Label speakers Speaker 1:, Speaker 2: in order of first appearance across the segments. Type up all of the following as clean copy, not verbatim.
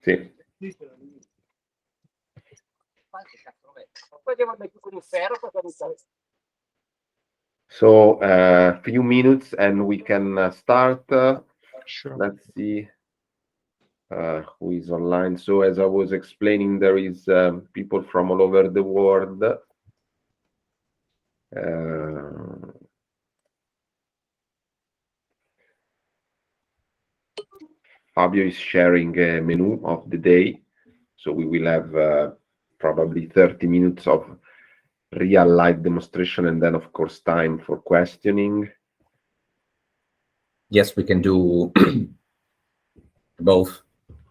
Speaker 1: Sì. So a few minutes and we can start.
Speaker 2: Sure.
Speaker 1: Let's see who is online. So as I was explaining, there is people from all over the world. Fabio is sharing a menu of the day. So we will have probably 30 minutes of real life demonstration and then of course time for questioning.
Speaker 3: Yes, we can do both.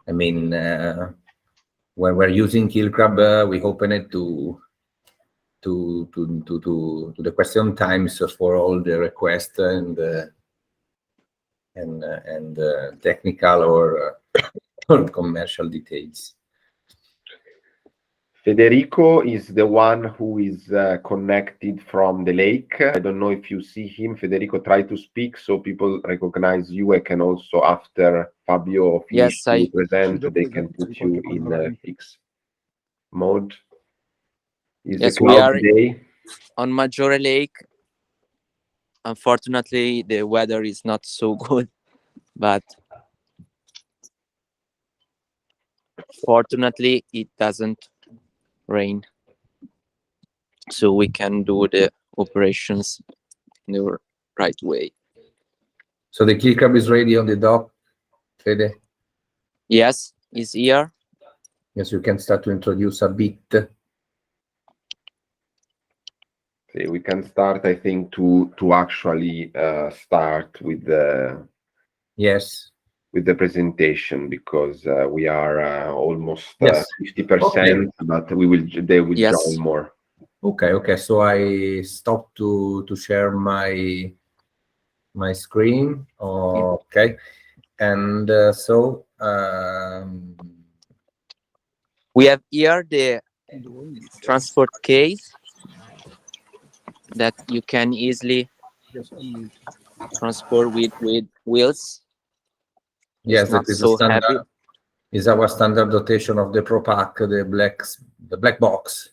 Speaker 3: I mean, when we're using Keelcrab, we open it to the question times for all the requests and technical or commercial details.
Speaker 1: Federico is the one who is connected from the lake. I don't know if you see him. Federico, try to speak so people recognize you. I can also, after Fabio finishes to present, they can put you in a fixed mode.
Speaker 4: Yes, we are on Maggiore Lake. Unfortunately, the weather is not so good, but fortunately, it doesn't rain, so we can do the operations in the right way.
Speaker 3: So the Keelcrab is ready on the dock, Fede?
Speaker 4: Yes, it's here.
Speaker 3: Yes, you can start to introduce a bit.
Speaker 1: Okay, we can start, I think, to actually start with the with the presentation because we are almost 50%, okay. But they will join more.
Speaker 3: Okay. So I stopped to share my screen. Okay, and so
Speaker 4: we have here the transport case that you can easily transport with wheels.
Speaker 3: Yes, it is so heavy. Is our standard dotation of the Pro Pack, the black box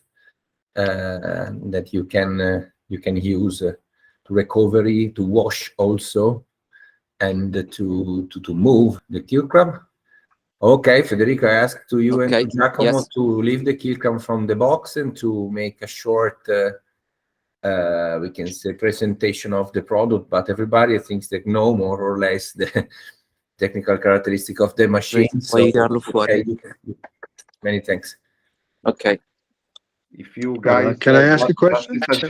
Speaker 3: that you can use to recovery, to wash also, and to move the Keelcrab. Okay, Federico, I asked to you and to Giacomo to leave the Keelcrab from the box and to make a short, we can say, presentation of the product, but everybody thinks that know more or less the technical characteristic of the machine. So, okay, many thanks.
Speaker 4: Okay.
Speaker 1: If you guys
Speaker 2: can I ask a question?
Speaker 1: Just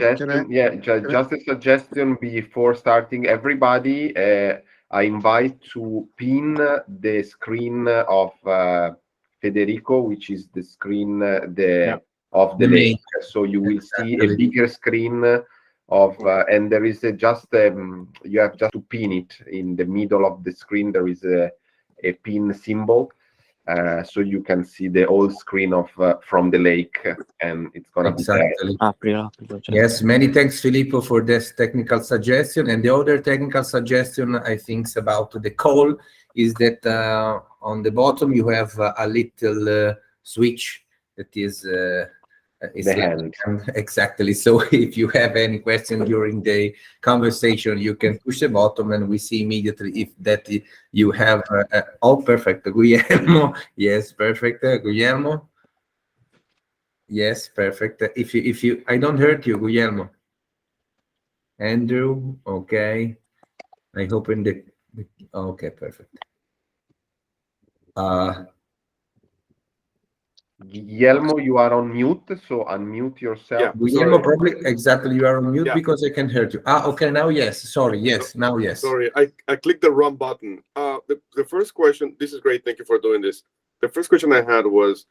Speaker 1: a suggestion before starting. Everybody, I invite to pin the screen of Federico, which is the screen of the lake. So you will see a bigger screen of and there is you have just to pin it in the middle of the screen. There is a pin symbol. So you can see the whole screen of from the lake, and it's gonna be there.
Speaker 3: Yes, many thanks, Filippo, for this technical suggestion. And the other technical suggestion I think about the call is that on the bottom you have a little switch that is
Speaker 1: the hand.
Speaker 3: Exactly. So if you have any question during the conversation, you can push the button and we see immediately if that you have perfect. Guillermo, yes, perfect. Guillermo, yes, perfect. If you I don't hurt you, Guillermo. Andrew, okay. I hope in the okay, perfect.
Speaker 1: Guillermo, you are on mute, so unmute yourself.
Speaker 3: Yeah, Guillermo, probably exactly you are on mute because I can hear you. Okay, now yes. Sorry, yes, now yes.
Speaker 2: Sorry, I clicked the wrong button. The first question, this is great, thank you for doing this. The first question I had was,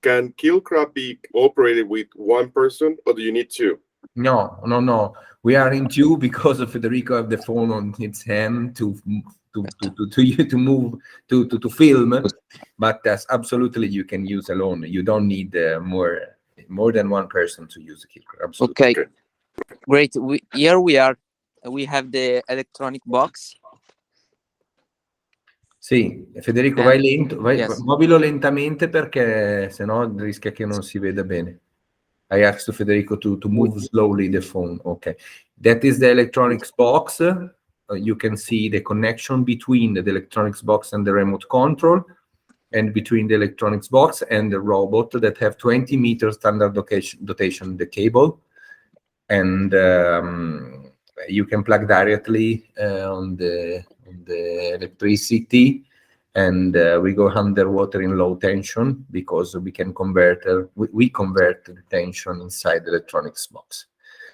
Speaker 2: can Keelcrab be operated with one person or do you need two?
Speaker 3: No. We are in two because of Federico have the phone on its hand to move to film, but that's absolutely you can use alone. You don't need more than one person to use the Keelcrab.
Speaker 4: Okay, great. We have the electronic box.
Speaker 3: Sì, Federico, vai lento,
Speaker 4: yes.
Speaker 3: muovilo lentamente perché sennò rischia che non si veda bene. I asked Federico to move slowly the phone. Okay. That is the electronics box. You can see the connection between the electronics box and the remote control, and between the electronics box and the robot that have 20 meters standard dotation, the cable. And you can plug directly on the electricity, and we go underwater in low tension because we can convert we convert the tension inside the electronics box.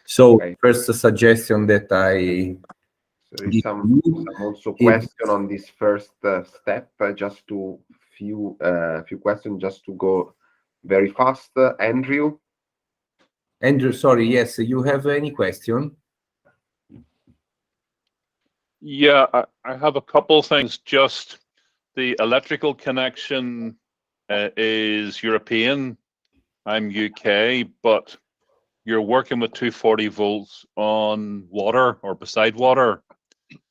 Speaker 3: So first suggestion that I
Speaker 1: there is some also question on this first step. Just to few questions, just to go very fast. Andrew,
Speaker 3: sorry, yes, you have any question?
Speaker 5: Yeah, I have a couple things. Just the electrical connection is European. I'm UK, but you're working with 240 volts on water or beside water.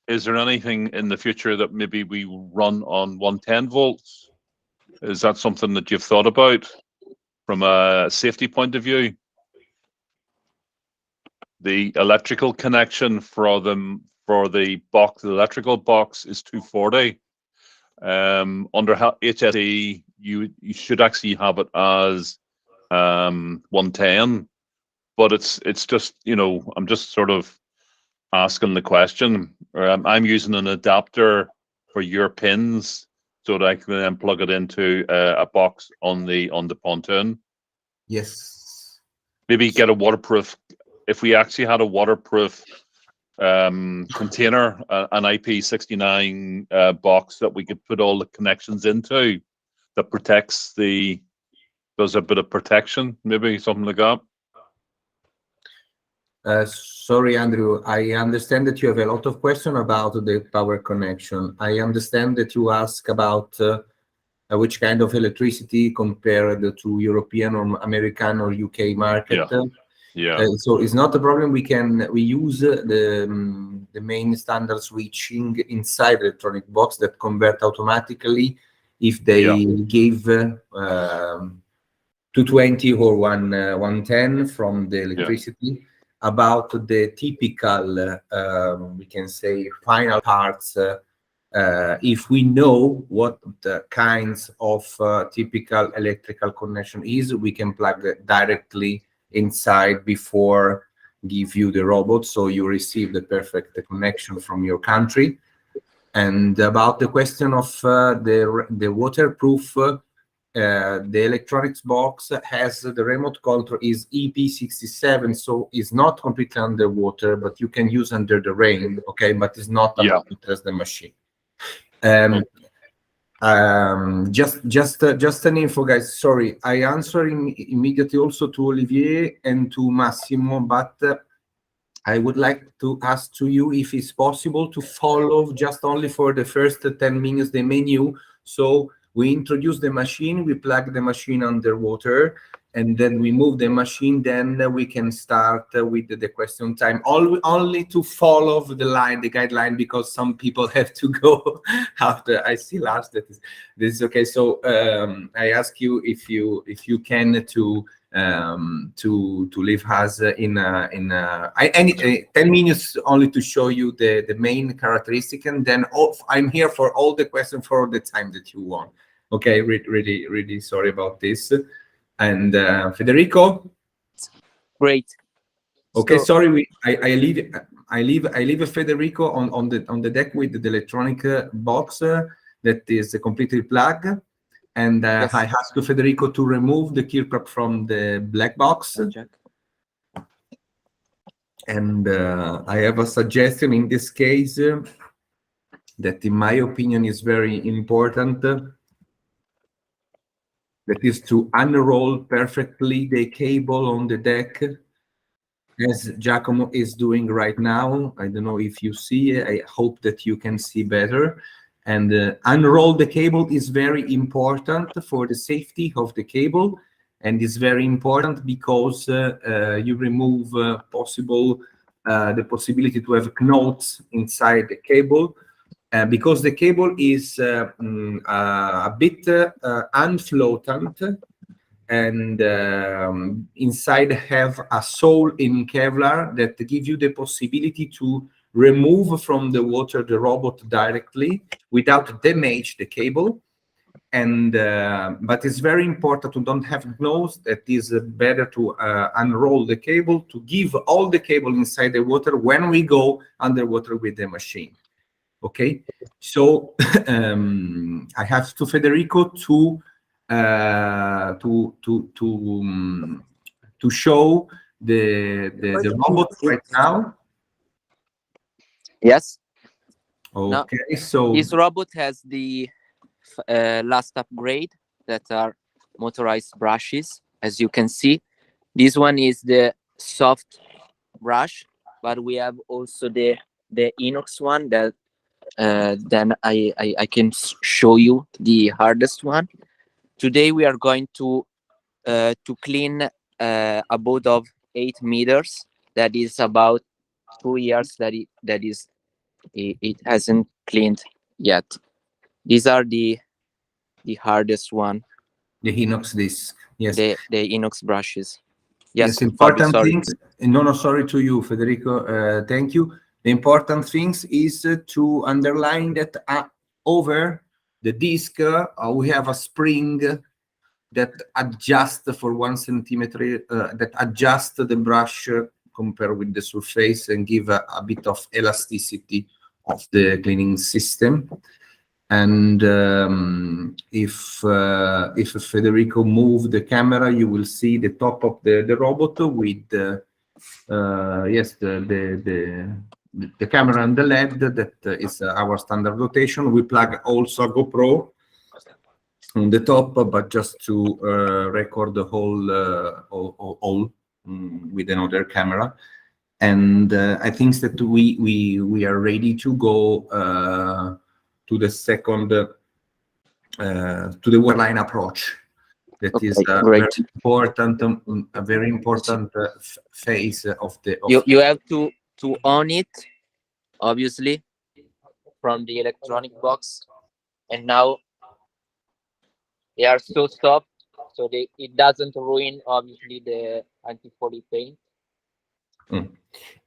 Speaker 5: Is there anything in the future that maybe we run on 110 volts? Is that something that you've thought about from a safety point of view? The electrical connection for the box, the electrical box, is 240. Under HSE, you should actually have it as 110, but it's just, you know, I'm just sort of asking the question. I'm using an adapter for your pins so that I can then plug it into a box on the pontoon.
Speaker 3: Yes.
Speaker 5: Maybe get a waterproof. If we actually had a waterproof container, an IP69 box that we could put all the connections into, that protects does a bit of protection, maybe something like that.
Speaker 3: Sorry, Andrew, I understand that you have a lot of questions about the power connection. I understand that you ask about which kind of electricity compared to European or American or UK market.
Speaker 5: Yeah.
Speaker 3: So it's not a problem. We use the main standard switching inside the electronic box that convert automatically if they give 220 or 110 from the electricity. About the typical, we can say, final parts, if we know what the kinds of typical electrical connection is, we can plug it directly inside before give you the robot, so you receive the perfect connection from your country. And about the question of the waterproof, the electronics box has the remote control is EP67, so it's not completely underwater, but you can use under the rain, okay, but it's not as the machine. Just an info, guys. Sorry, I answer immediately also to Olivier and to Massimo, but I would like to ask to you if it's possible to follow just only for the first 10 minutes the menu. So we introduce the machine, we plug the machine underwater, and then we move the machine. Then we can start with the question time. Only to follow the line, the guideline, because some people have to go after. I see Lars. This is okay. So I ask you if you can to leave us in any 10 minutes only to show you the main characteristic, and then I'm here for all the questions for all the time that you want. Okay, really sorry about this. And Federico,
Speaker 4: great.
Speaker 3: okay, so, sorry, I leave Federico on the deck with the electronic box that is completely plugged. And I asked Federico to remove the Keelcrab from the black box. And I have a suggestion in this case that, in my opinion, is very important. That is to unroll perfectly the cable on the deck, as Giacomo is doing right now. I don't know if you see. I hope that you can see better. And unroll the cable is very important for the safety of the cable, and is very important because you remove the possibility to have knots inside the cable. because the cable is a bit unfloatant, and inside have a sole in Kevlar that give you the possibility to remove from the water the robot directly without damage the cable. And but it's very important to don't have gloves. That is better to unroll the cable, to give all the cable inside the water when we go underwater with the machine. Okay, so I have to Federico to show the robot right now.
Speaker 4: Yes.
Speaker 3: Okay,
Speaker 4: now,
Speaker 3: so
Speaker 4: this robot has the last upgrade that are motorized brushes. As you can see, this one is the soft brush, but we have also the inox one that then I can show you the hardest one. Today we are going to clean a boat of 8 meters that is about 2 years that it hasn't cleaned yet. These are the hardest one,
Speaker 3: the inox disc, yes,
Speaker 4: the inox brushes. Yes,
Speaker 3: important
Speaker 4: Fabio,
Speaker 3: things. No, sorry to you, Federico. Thank you. The important things is to underline that over the disc we have a spring that adjusts for 1 centimeter, that adjusts the brush compared with the surface and give a bit of elasticity of the cleaning system. And if Federico move the camera, you will see the top of the robot with yes, the camera and the LED. That is our standard rotation. We plug also a GoPro on the top, but just to record the whole with another camera. And I think that we are ready to go to the second to the waterline approach. That is very important, a very important phase of the.
Speaker 4: You have to on it, obviously, from the electronic box, and now they are so soft, so it doesn't ruin obviously the anti-fouling paint.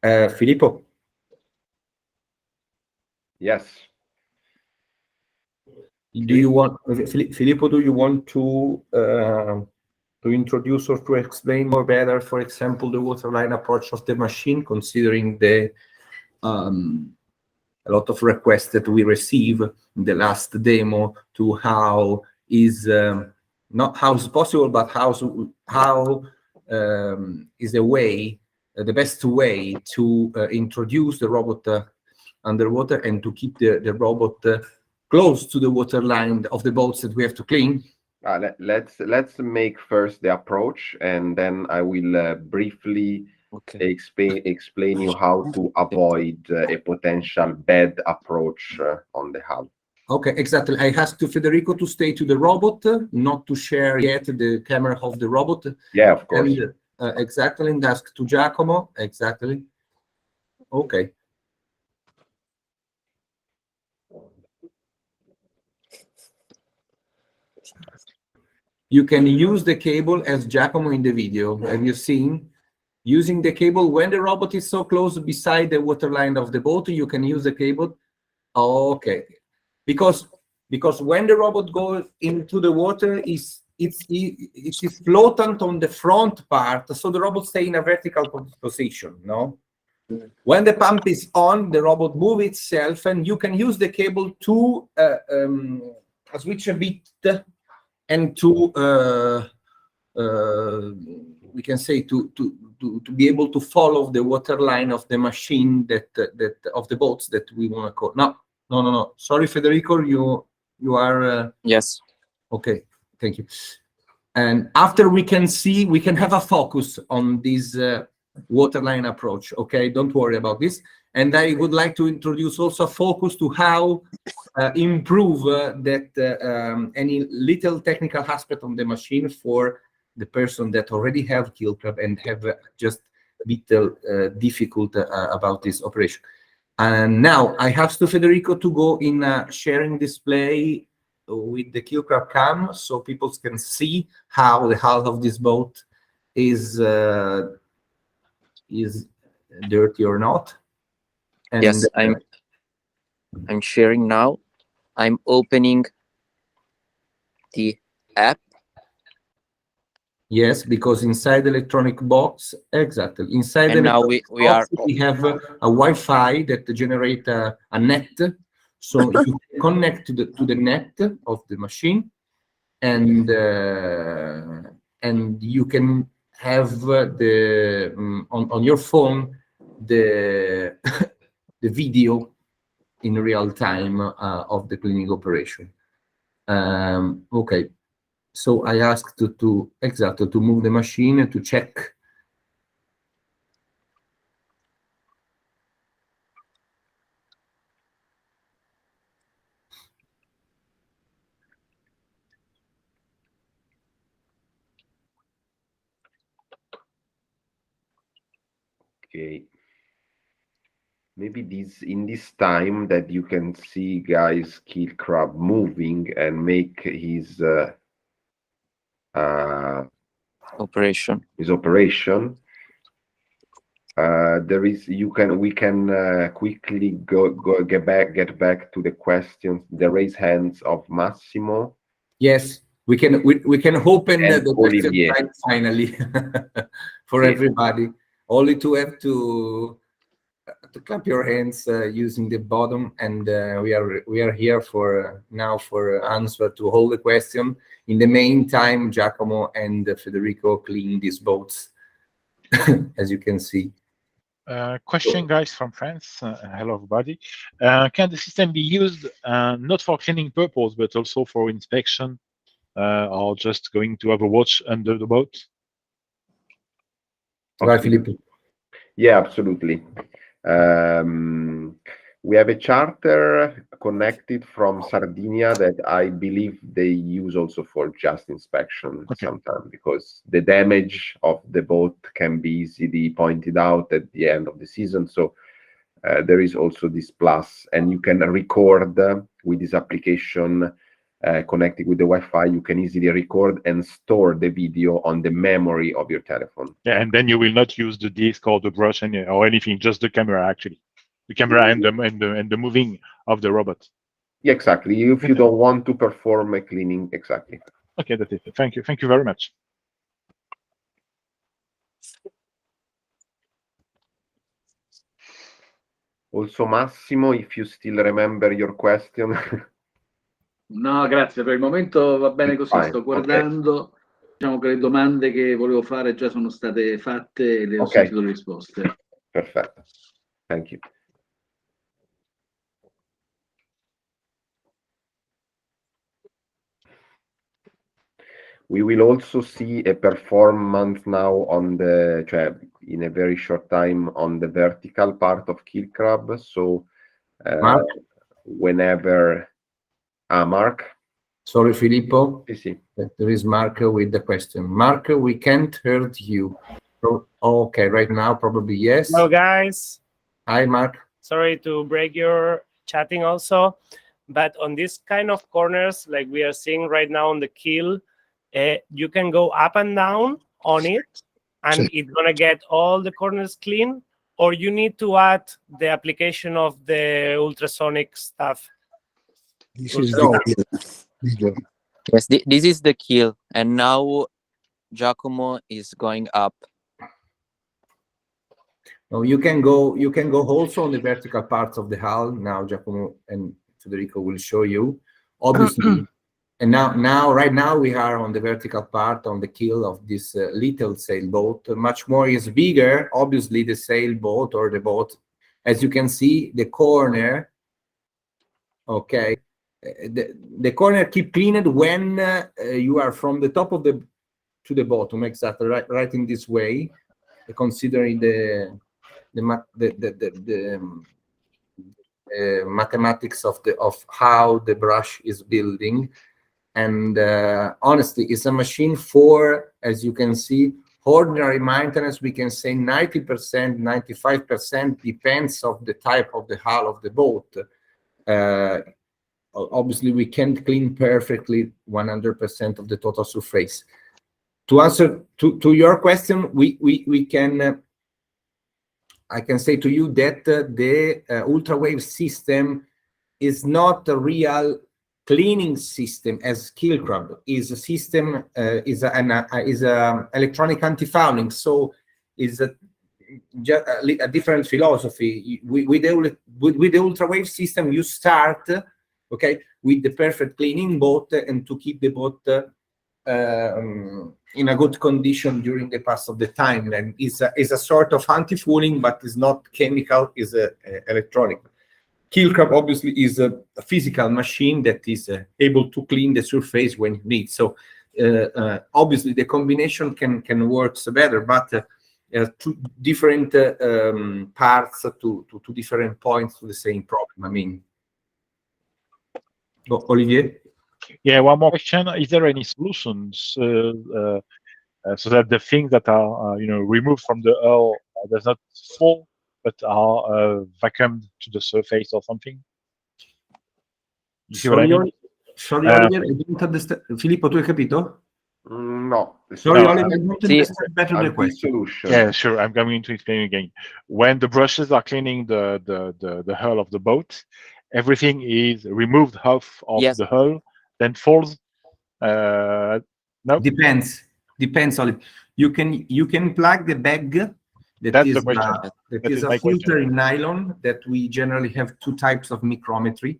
Speaker 3: Filippo.
Speaker 1: Yes.
Speaker 3: Do you want, Filippo? Do you want to introduce or to explain more better, for example, the waterline approach of the machine, considering the a lot of requests that we receive in the last demo to how is not how is possible, but how is the way, the best way to introduce the robot underwater and to keep the robot close to the waterline of the boats that we have to clean.
Speaker 1: Let's make first the approach, and then I will briefly explain you how to avoid a potential bad approach on the hull.
Speaker 3: Okay, exactly. I asked to Federico to stay to the robot, not to share yet the camera of the robot.
Speaker 1: Yeah, of course.
Speaker 3: And, exactly, and ask to Giacomo. Exactly. Okay. You can use the cable as Giacomo in the video. Have you seen? Using the cable when the robot is so close beside the waterline of the boat, you can use the cable. Okay. Because when the robot goes into the water, it is floatant on the front part, so the robot stay in a vertical position. No. When the pump is on, the robot move itself, and you can use the cable to switch a bit and to we can say to be able to follow the water line of the machine that of the boats that we want to call. No. Sorry, Federico, you are
Speaker 4: yes.
Speaker 3: Okay, thank you. And after we can have a focus on this waterline approach. Okay, don't worry about this. And I would like to introduce also a focus to how improve that any little technical aspect on the machine for the person that already have Keelcrab and have just little difficult about this operation. And now I have to Federico to go in a sharing display with the Keelcrab cam, so people can see how the hull of this boat is dirty or not. And
Speaker 4: yes, I'm sharing now. I'm opening the app.
Speaker 3: yes, because inside the electronic box, exactly, inside
Speaker 4: And
Speaker 3: the
Speaker 4: now
Speaker 3: electronic
Speaker 4: we
Speaker 3: box,
Speaker 4: are
Speaker 3: we have a Wi-Fi that generate a net, so you connect to the net of the machine, and you can have the on your phone the the video in real time of the cleaning operation. Okay, so I asked to move the machine to check.
Speaker 1: Okay. Maybe in this time that you can see guys Keelcrab moving and make his
Speaker 4: operation.
Speaker 1: There is we can quickly get back to the questions, the raise hands of Massimo.
Speaker 3: Yes, we can open the question
Speaker 1: Olivier.
Speaker 3: right finally for everybody. Only to have to clap your hands using the bottom, and we are here for now for answer to all the question. In the meantime, Giacomo and Federico clean these boats, as you can see.
Speaker 6: Question, guys, from France. Hello, everybody. Can the system be used not for cleaning purpose, but also for inspection, or just going to have a watch under the boat?
Speaker 3: Right, Filippo?
Speaker 1: Yeah, absolutely. We have a charter connected from Sardinia that I believe they use also for just inspection sometimes, because the damage of the boat can be easily pointed out at the end of the season. So there is also this plus, and you can record with this application connected with the Wi-Fi. You can easily record and store the video on the memory of your telephone.
Speaker 6: Yeah, and then you will not use the disc or the brush or anything, just the camera actually. The camera and the moving of the robot.
Speaker 1: Yeah, exactly. If you don't want to perform a cleaning, exactly.
Speaker 6: Okay, that's it. Thank you. Thank you very much.
Speaker 1: Also, Massimo, if you still remember your question.
Speaker 7: No, grazie. Per il momento va bene così. Sto guardando. Diciamo che le domande che volevo fare già sono state fatte e le ho sentito le risposte.
Speaker 1: Perfetto. Thank you. We will also see a performance now on the, in a very short time, on the vertical part of Keelcrab. So whenever, Mark.
Speaker 3: Sorry, Filippo.
Speaker 1: Yes.
Speaker 3: There is Mark with the question. Mark, we can't hear you. Okay, right now probably yes.
Speaker 8: Hello, guys.
Speaker 3: Hi, Mark.
Speaker 8: Sorry to break your chatting also, but on this kind of corners, like we are seeing right now on the keel, you can go up and down on it, and it's gonna get all the corners clean, or you need to add the application of the ultrasonic stuff.
Speaker 4: This is yes, this is the keel, and now Giacomo is going up.
Speaker 3: No, you can go also on the vertical parts of the hull. Now Giacomo and Federico will show you, obviously. And right now we are on the vertical part on the keel of this little sailboat. Much more is bigger, obviously, the sailboat or the boat. As you can see, the corner, okay, the corner keep cleaned when you are from the top of the to the bottom, exactly, right in this way, considering the mathematics of how the brush is building. And honestly, it's a machine for, as you can see, ordinary maintenance, we can say 90%, 95% depends of the type of the hull of the boat. Obviously, we can't clean perfectly 100% of the total surface. To answer to your question, we can. I can say to you that the ultra-wave system is not a real cleaning system as Keelcrab is a system, is a electronic anti-fouling, so is a different philosophy. With the ultra-wave system, you start, okay, with the perfect cleaning boat and to keep the boat in a good condition during the pass of the time. And is a sort of anti-fouling, but is not chemical, is electronic. Keelcrab obviously is a physical machine that is able to clean the surface when you need. So obviously the combination can work better, but two different parts to different points to the same problem. I mean, Olivier?
Speaker 6: Yeah, one more question. Is there any solutions so that the things that are removed from the hull does not fall, but are vacuumed to the surface or something? You see what I mean?
Speaker 3: Sorry, Olivier, I didn't understand. Filippo, tu hai capito?
Speaker 1: No.
Speaker 3: Sorry,
Speaker 6: No,
Speaker 3: Olivier, I don't understand better the question.
Speaker 1: Solution.
Speaker 6: Yeah, sure. I'm going to explain again. When the brushes are cleaning the hull of the boat, everything is removed half of the hull, then falls. No.
Speaker 3: Depends, Olivier. You can plug the bag. That is a filter in nylon that we generally have two types of micrometry.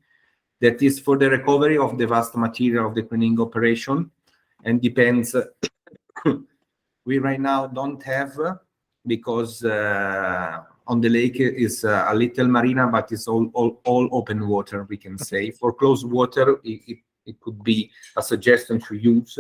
Speaker 3: That is for the recovery of the vast material of the cleaning operation, and depends. We right now don't have because on the lake is a little marina, but it's all open water. We can say for closed water, it could be a suggestion to use.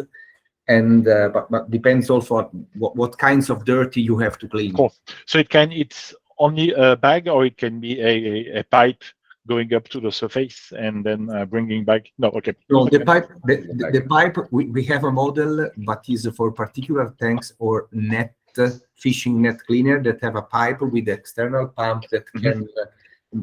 Speaker 3: And but depends also on what kinds of dirty you have to clean.
Speaker 6: Cool. So it's only a bag, or it can be a pipe going up to the surface and then bringing back. No, okay.
Speaker 3: No, the pipe. The pipe. We have a model, but is for particular tanks or fishing net cleaner that have a pipe with external pump that can.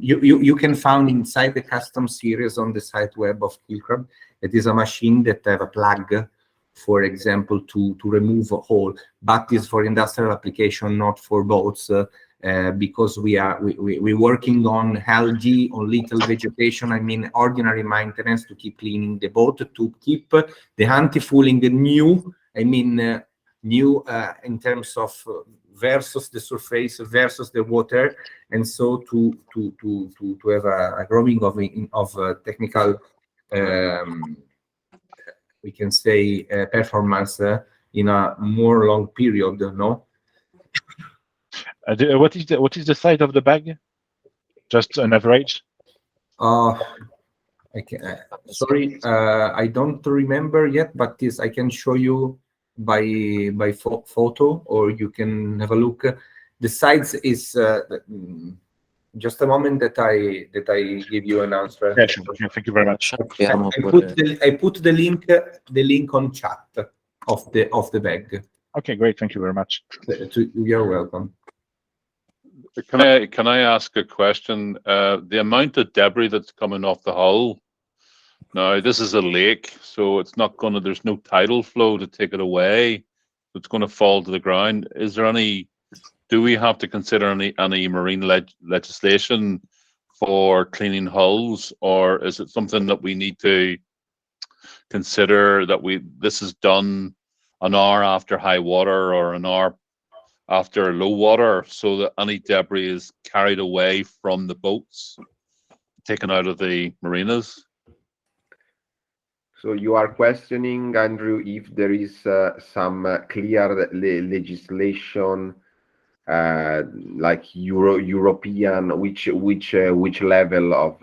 Speaker 3: You can find inside the custom series on the site web of Keelcrab. It is a machine that have a plug, for example, to remove a hole, but is for industrial application, not for boats, because we're working on algae, on little vegetation. I mean, ordinary maintenance to keep cleaning the boat, to keep the anti-fouling new. I mean, new in terms of versus the surface versus the water, and so to have a growing of technical. We can say performance in a more long period, no?
Speaker 6: What is the size of the bag? Just an average.
Speaker 3: Sorry, I don't remember yet, but this I can show you by photo, or you can have a look. The size is just a moment that I give you an answer.
Speaker 6: Yeah, sure. Yeah, thank you very much.
Speaker 3: I put the link on chat of the bag.
Speaker 6: Okay, great. Thank you very much.
Speaker 3: You're welcome.
Speaker 5: Can I ask a question? The amount of debris that's coming off the hull. Now, this is a lake, so it's not going to. There's no tidal flow to take it away. It's going to fall to the ground. Is there any? Do we have to consider any marine legislation for cleaning hulls, or is it something that we need to consider that this is done an hour after high water or an hour after low water, so that any debris is carried away from the boats, taken out of the marinas?
Speaker 1: So you are questioning, Andrew, if there is some clear legislation, like European, which level of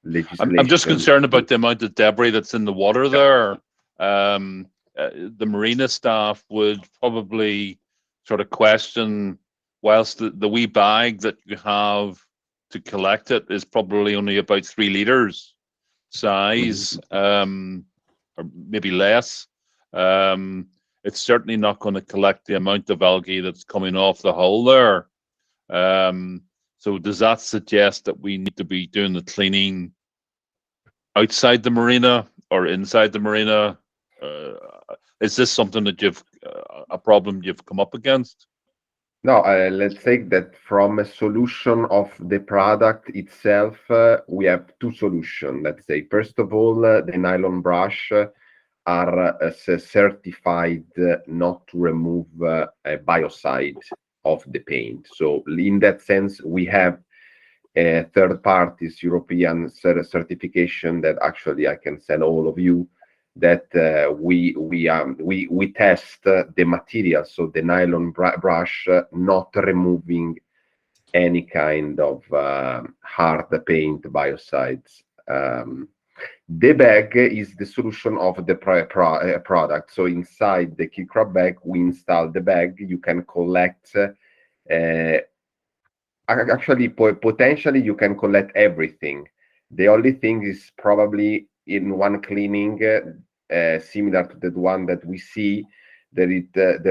Speaker 1: legislation?
Speaker 5: I'm just concerned about the amount of debris that's in the water there. The marina staff would probably sort of question, whilst the wee bag that you have to collect it is probably only about 3 liters size, or maybe less. it's certainly not going to collect the amount of algae that's coming off the hull there. So does that suggest that we need to be doing the cleaning outside the marina or inside the marina? Is this something that you've a problem you've come up against?
Speaker 1: No, let's say that from a solution of the product itself, we have two solutions. Let's say, first of all, the nylon brush are certified not to remove a biocide of the paint. So in that sense, we have a third party's European certification that actually I can send all of you, that we test the material, so the nylon brush, not removing any kind of hard paint biocides. The bag is the solution of the product. So inside the Keelcrab bag, we install the bag. You can collect, actually, potentially you can collect everything. The only thing is probably in one cleaning, similar to the one that we see, there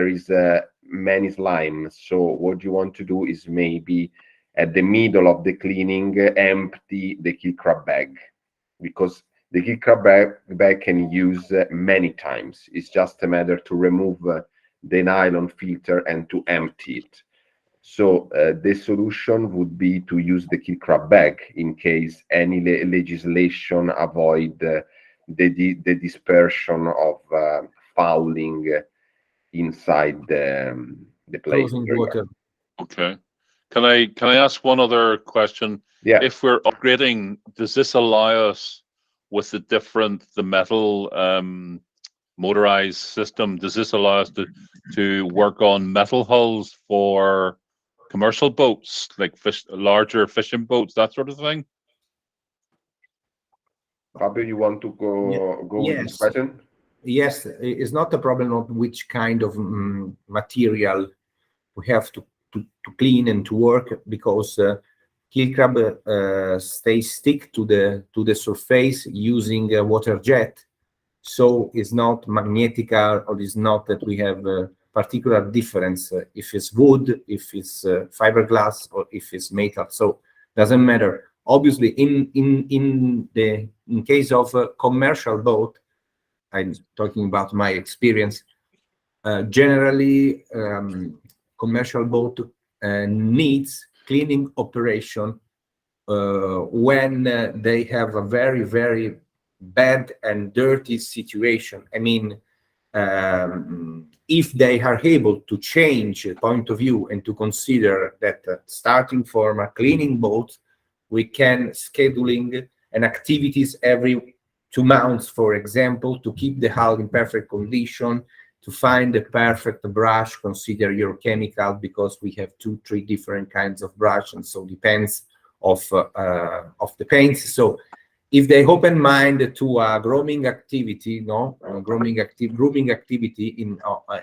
Speaker 1: is many slime. So what you want to do is maybe at the middle of the cleaning, empty the Keelcrab bag, because the Keelcrab bag can use many times. It's just a matter to remove the nylon filter and to empty it. So the solution would be to use the Keelcrab bag in case any legislation avoid the dispersion of fouling inside the place.
Speaker 3: Water.
Speaker 5: Okay. Can I ask one other question?
Speaker 1: Yeah.
Speaker 5: If we're upgrading, does this allow us with the metal motorized system? Does this allow us to work on metal hulls for commercial boats, like larger fishing boats, that sort of thing?
Speaker 1: Fabio, you want to go
Speaker 3: Yes.
Speaker 1: with this question?
Speaker 3: Yes, it's not a problem of which kind of material we have to clean and to work, because Keelcrab stick to the surface using a water jet, so it's not magnetical, or it's not that we have a particular difference if it's wood, if it's fiberglass, or if it's metal. So doesn't matter. Obviously, in case of a commercial boat, I'm talking about my experience. Generally, commercial boat needs cleaning operation when they have a very, very bad and dirty situation. I mean, if they are able to change the point of view and to consider that starting from a cleaning boat, we can scheduling an activities every 2 months, for example, to keep the hull in perfect condition, to find the perfect brush, consider your chemical, because we have 2-3 different kinds of brush, and so depends of the paints. So if they open mind to a grooming activity, grooming activity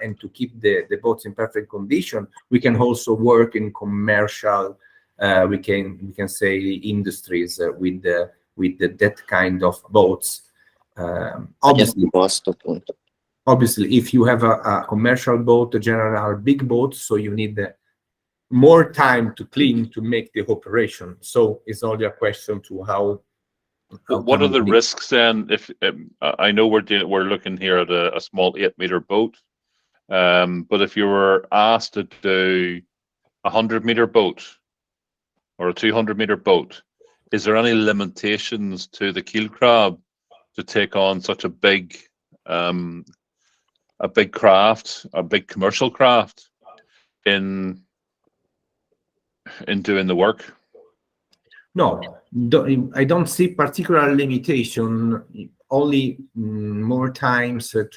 Speaker 3: and to keep the boats in perfect condition, we can also work in commercial, we can say industries with that kind of boats. Obviously, if you have a commercial boat, a general big boat, so you need more time to clean to make the operation. So it's only a question to how.
Speaker 5: What are the risks then? If I know we're looking here at a small 8-meter boat, but if you were asked to do a 100-meter boat or a 200-meter boat, is there any limitations to the Keelcrab to take on such a big craft, a big commercial craft, in doing the work?
Speaker 3: No, I don't see particular limitation. Only more times I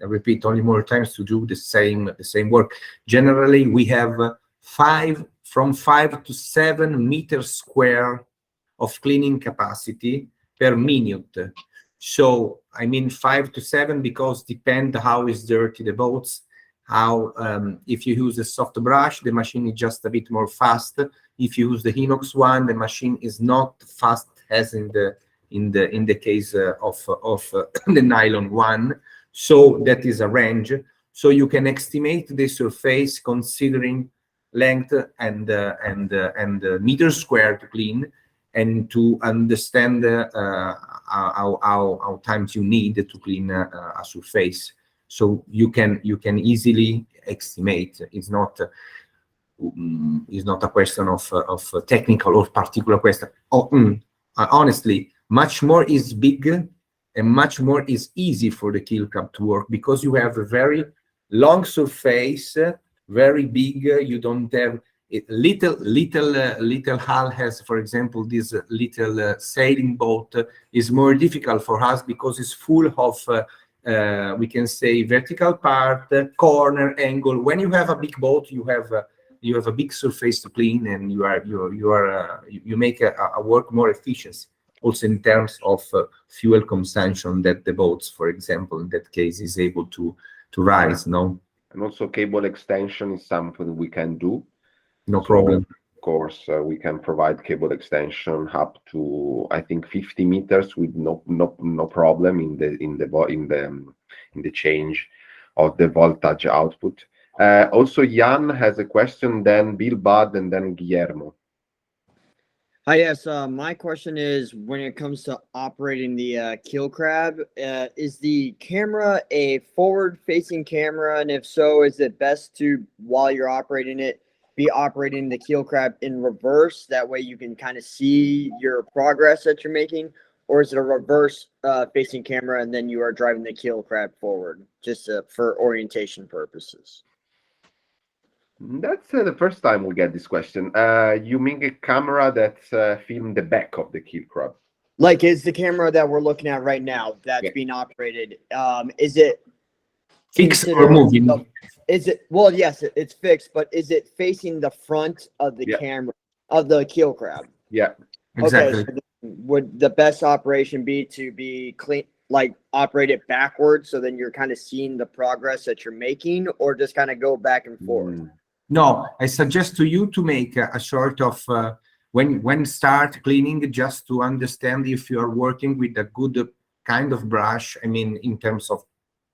Speaker 3: repeat, only more times to do the same work. Generally, we have from 5 to 7 meters square of cleaning capacity per minute. So I mean 5 to 7 because depend how is dirty the boats. How if you use a soft brush, the machine is just a bit more fast. If you use the inox one, the machine is not fast as in the case of the nylon one. So that is a range. So you can estimate the surface considering length and meters squared to clean, and to understand how times you need to clean a surface. So you can easily estimate. It's not a question of technical or particular question. Honestly, much more is big and much more is easy for the Keelcrab to work, because you have a very long surface, very big. You don't have little hull has, for example, this little sailing boat is more difficult for us because it's full of we can say vertical part, corner, angle. When you have a big boat, you have a big surface to clean, and you make a work more efficient. Also in terms of fuel consumption, that the boats, for example, in that case, is able to rise. No.
Speaker 1: And also cable extension is something we can do.
Speaker 3: No problem.
Speaker 1: Of course, we can provide cable extension up to, I think, 50 meters with no problem in the change of the voltage output. Also, Jan has a question, then Bill, Bud, and then Guillermo.
Speaker 9: Hi, yes. My question is, when it comes to operating the Keelcrab, is the camera a forward-facing camera? And if so, is it best to, while you're operating it, be operating the Keelcrab in reverse? That way you can kind of see your progress that you're making. Or is it a reverse facing camera and then you are driving the Keelcrab forward, just for orientation purposes?
Speaker 1: That's the first time we get this question. You mean a camera that's filmed the back of the Keelcrab?
Speaker 9: Like, is the camera that we're looking at right now that's being operated, is it
Speaker 3: fixed or moving?
Speaker 9: Is it, well, yes, it's fixed, but is it facing the front of the camera of the Keelcrab?
Speaker 1: Yeah,
Speaker 3: exactly.
Speaker 9: Okay, so would the best operation be to be clean, like operate it backwards, so then you're kind of seeing the progress that you're making, or just kind of go back and forth?
Speaker 3: No, I suggest to you to make a sort of when start cleaning, just to understand if you are working with a good kind of brush. I mean, in terms of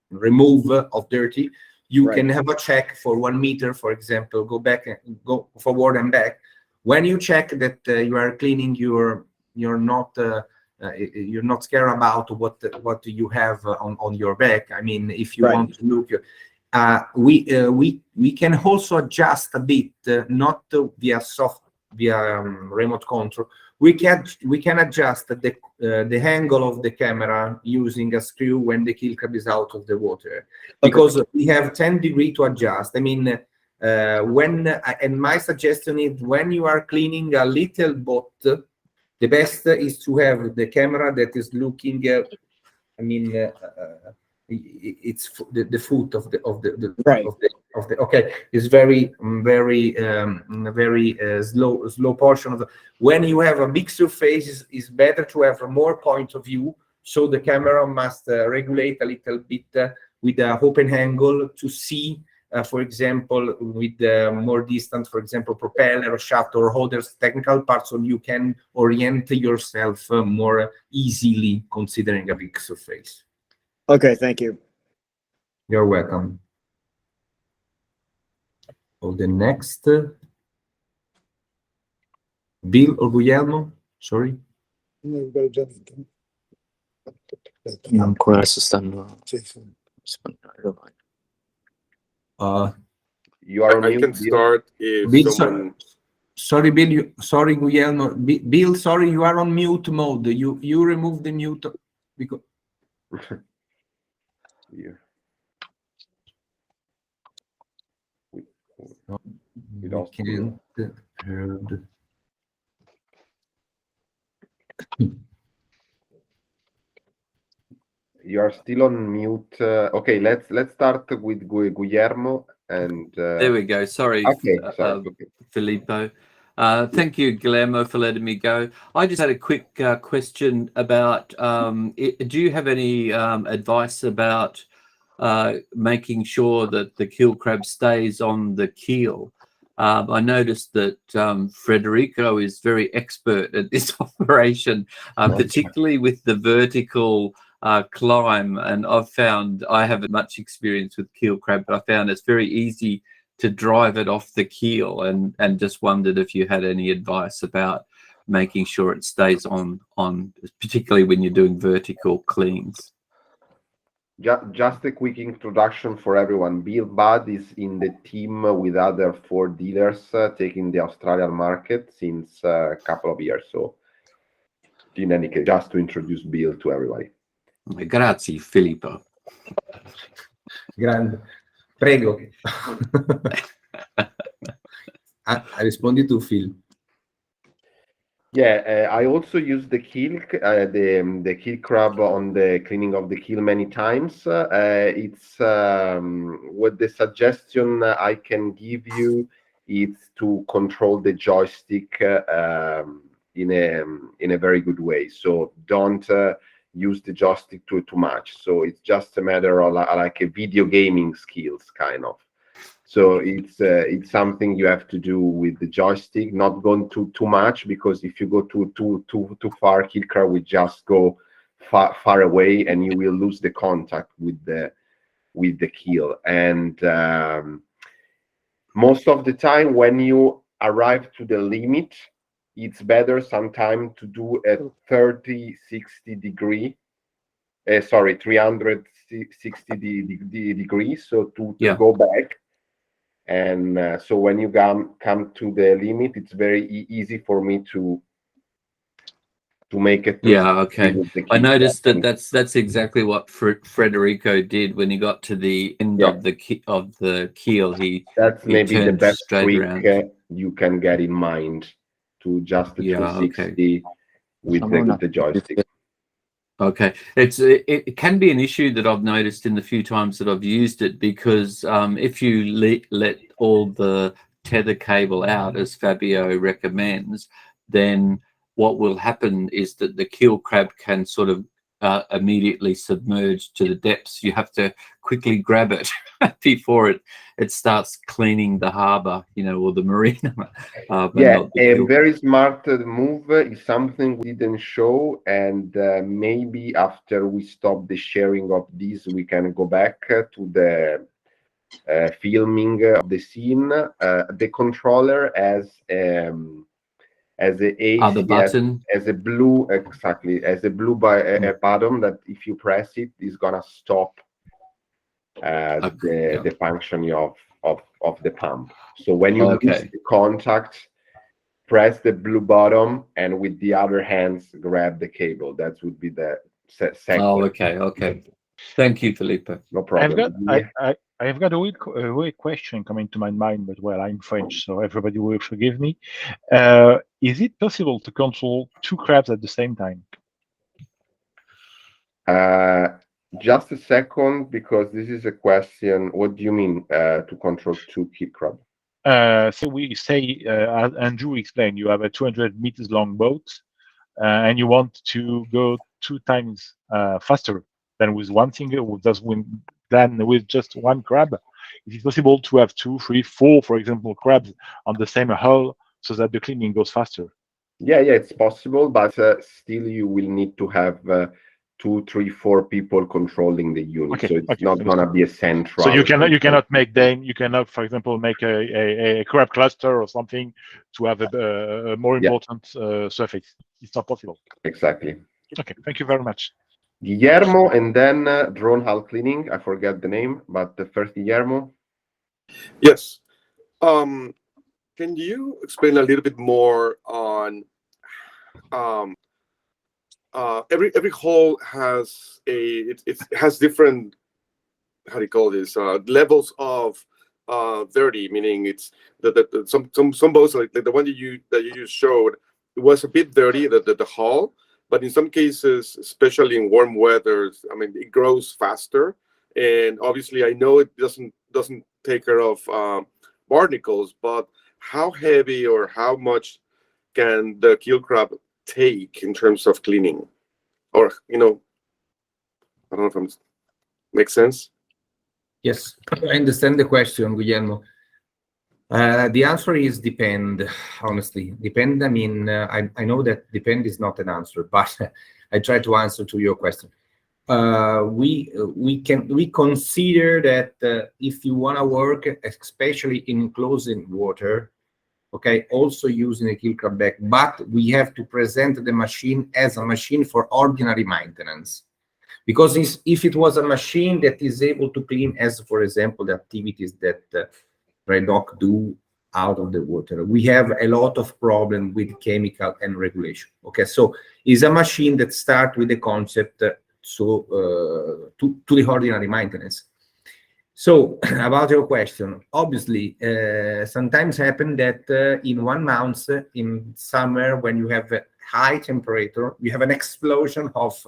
Speaker 3: remove of dirty, you can have a check for 1 meter, for example. Go back and go forward and back. When you check that you are cleaning, you're not scared about what you have on your back. I mean, if you want to look. We can also adjust a bit, not via remote control. We can adjust the angle of the camera using a screw when the Keelcrab is out of the water, because we have 10 degrees to adjust. I mean, and my suggestion is, when you are cleaning a little boat, the best is to have the camera that is looking. I mean. It's the foot of the okay. It's very slow portion of the. When you have a big surface, it's better to have more point of view. So the camera must regulate a little bit with an open angle to see, for example, with more distant, for example, propeller or shaft or other technical parts, so you can orient yourself more easily considering a big surface.
Speaker 9: Okay, thank you.
Speaker 3: You're welcome. Oh, the next, Bill or Guillermo? Sorry.
Speaker 10: Ancora stanno.
Speaker 1: You are on mute,
Speaker 2: can start if
Speaker 3: Bill,
Speaker 2: someone.
Speaker 3: Sorry, Bill. Sorry, Guillermo. Bill, sorry, you are on mute mode. You remove the mute because.
Speaker 1: Yeah.
Speaker 3: We can't heard.
Speaker 1: You are still on mute. Okay, let's start with Guillermo and.
Speaker 10: There we go. Sorry, Filippo. Thank you, Guillermo, for letting me go. I just had a quick question about, do you have any advice about making sure that the Keelcrab stays on the keel? I noticed that Federico is very expert at this operation, particularly with the vertical climb, and I haven't much experience with keel crab, but I found it's very easy to drive it off the keel, and just wondered if you had any advice about making sure it stays on, particularly when you're doing vertical cleans.
Speaker 1: Just a quick introduction for everyone. Bill Budd is in the team with other 4 dealers taking the Australian market since a couple of years. So in any case, just to introduce Bill to everybody.
Speaker 10: Grazie, Filippo.
Speaker 3: Grande. Prego. Rispondi tu, Phil.
Speaker 1: Yeah, I also use the Keelcrab on the cleaning of the keel many times. It's what the suggestion I can give you is to control the joystick in a very good way. So don't use the joystick too much. So it's just a matter of like a video gaming skills kind of. So it's something you have to do with the joystick, not going too much, because if you go too far, Keelcrab will just go far away, and you will lose the contact with the keel. And most of the time, when you arrive to the limit, it's better sometimes to do a 360 degree. 360 degrees. So to go back. And so when you come to the limit, it's very easy for me to make it.
Speaker 10: Okay. I noticed that's exactly what Federico did when he got to the end of the keel.
Speaker 1: That's
Speaker 10: he
Speaker 1: maybe the best trick
Speaker 10: around.
Speaker 1: You can get in mind, to just the 360 with the joystick.
Speaker 10: Okay, it can be an issue that I've noticed in the few times that I've used it, because if you let all the tether cable out, as Fabio recommends, then what will happen is that the Keelcrab can sort of immediately submerge to the depths. You have to quickly grab it before it starts cleaning the harbor, or the marina.
Speaker 1: A very smart move is something we didn't show, and maybe after we stop the sharing of this, we can go back to the filming of the scene. The controller as a
Speaker 10: button,
Speaker 1: as a blue button that if you press it is gonna stop the function of the pump. So when you lose the contact, press the blue button, and with the other hands grab the cable. That would be the second.
Speaker 10: Okay. Thank you, Filippo.
Speaker 1: No problem.
Speaker 6: I've got a weird question coming to my mind, but well, I'm French, so everybody will forgive me. Is it possible to control 2 crabs at the same time?
Speaker 1: Just a second, because this is a question. What do you mean to control 2 Keelcrab?
Speaker 6: So we say, as Andrew explained, you have a 200 meters long boat, and you want to go 2 times faster than with one single, than with just one crab. Is it possible to have 2, 3, 4, for example, crabs on the same hull so that the cleaning goes faster?
Speaker 1: Yeah, it's possible, but still you will need to have 2, 3, 4 people controlling the unit. So it's not gonna be a central.
Speaker 6: So you cannot make them. You cannot, for example, make a crab cluster or something to have a more important surface. It's not possible.
Speaker 1: Exactly.
Speaker 6: Okay, thank you very much.
Speaker 1: Guillermo, and then drone hull cleaning. I forget the name, but the first Guillermo.
Speaker 2: Yes. Can you explain a little bit more on every hull has it has different, how do you call this, levels of dirty, meaning it's some boats like the one that you just showed, it was a bit dirty, the hull. But in some cases, especially in warm weather, I mean, it grows faster, and obviously, I know it doesn't take care of barnacles. But how heavy or how much can the Keelcrab take in terms of cleaning? Or I don't know if it makes sense.
Speaker 3: Yes, I understand the question, Guillermo. The answer is depend, honestly. Depend, I mean, I know that depend is not an answer, but I try to answer to your question. we consider that if you want to work, especially in enclosed water, okay, also using a Keelcrab bag, but we have to present the machine as a machine for ordinary maintenance. Because if it was a machine that is able to clean, as for example, the activities that Red Dock do out of the water, we have a lot of problem with chemical and regulation. Okay, so it's a machine that starts with the concept to the ordinary maintenance. So about your question, obviously, sometimes happen that in 1 month in summer, when you have a high temperature, you have an explosion of,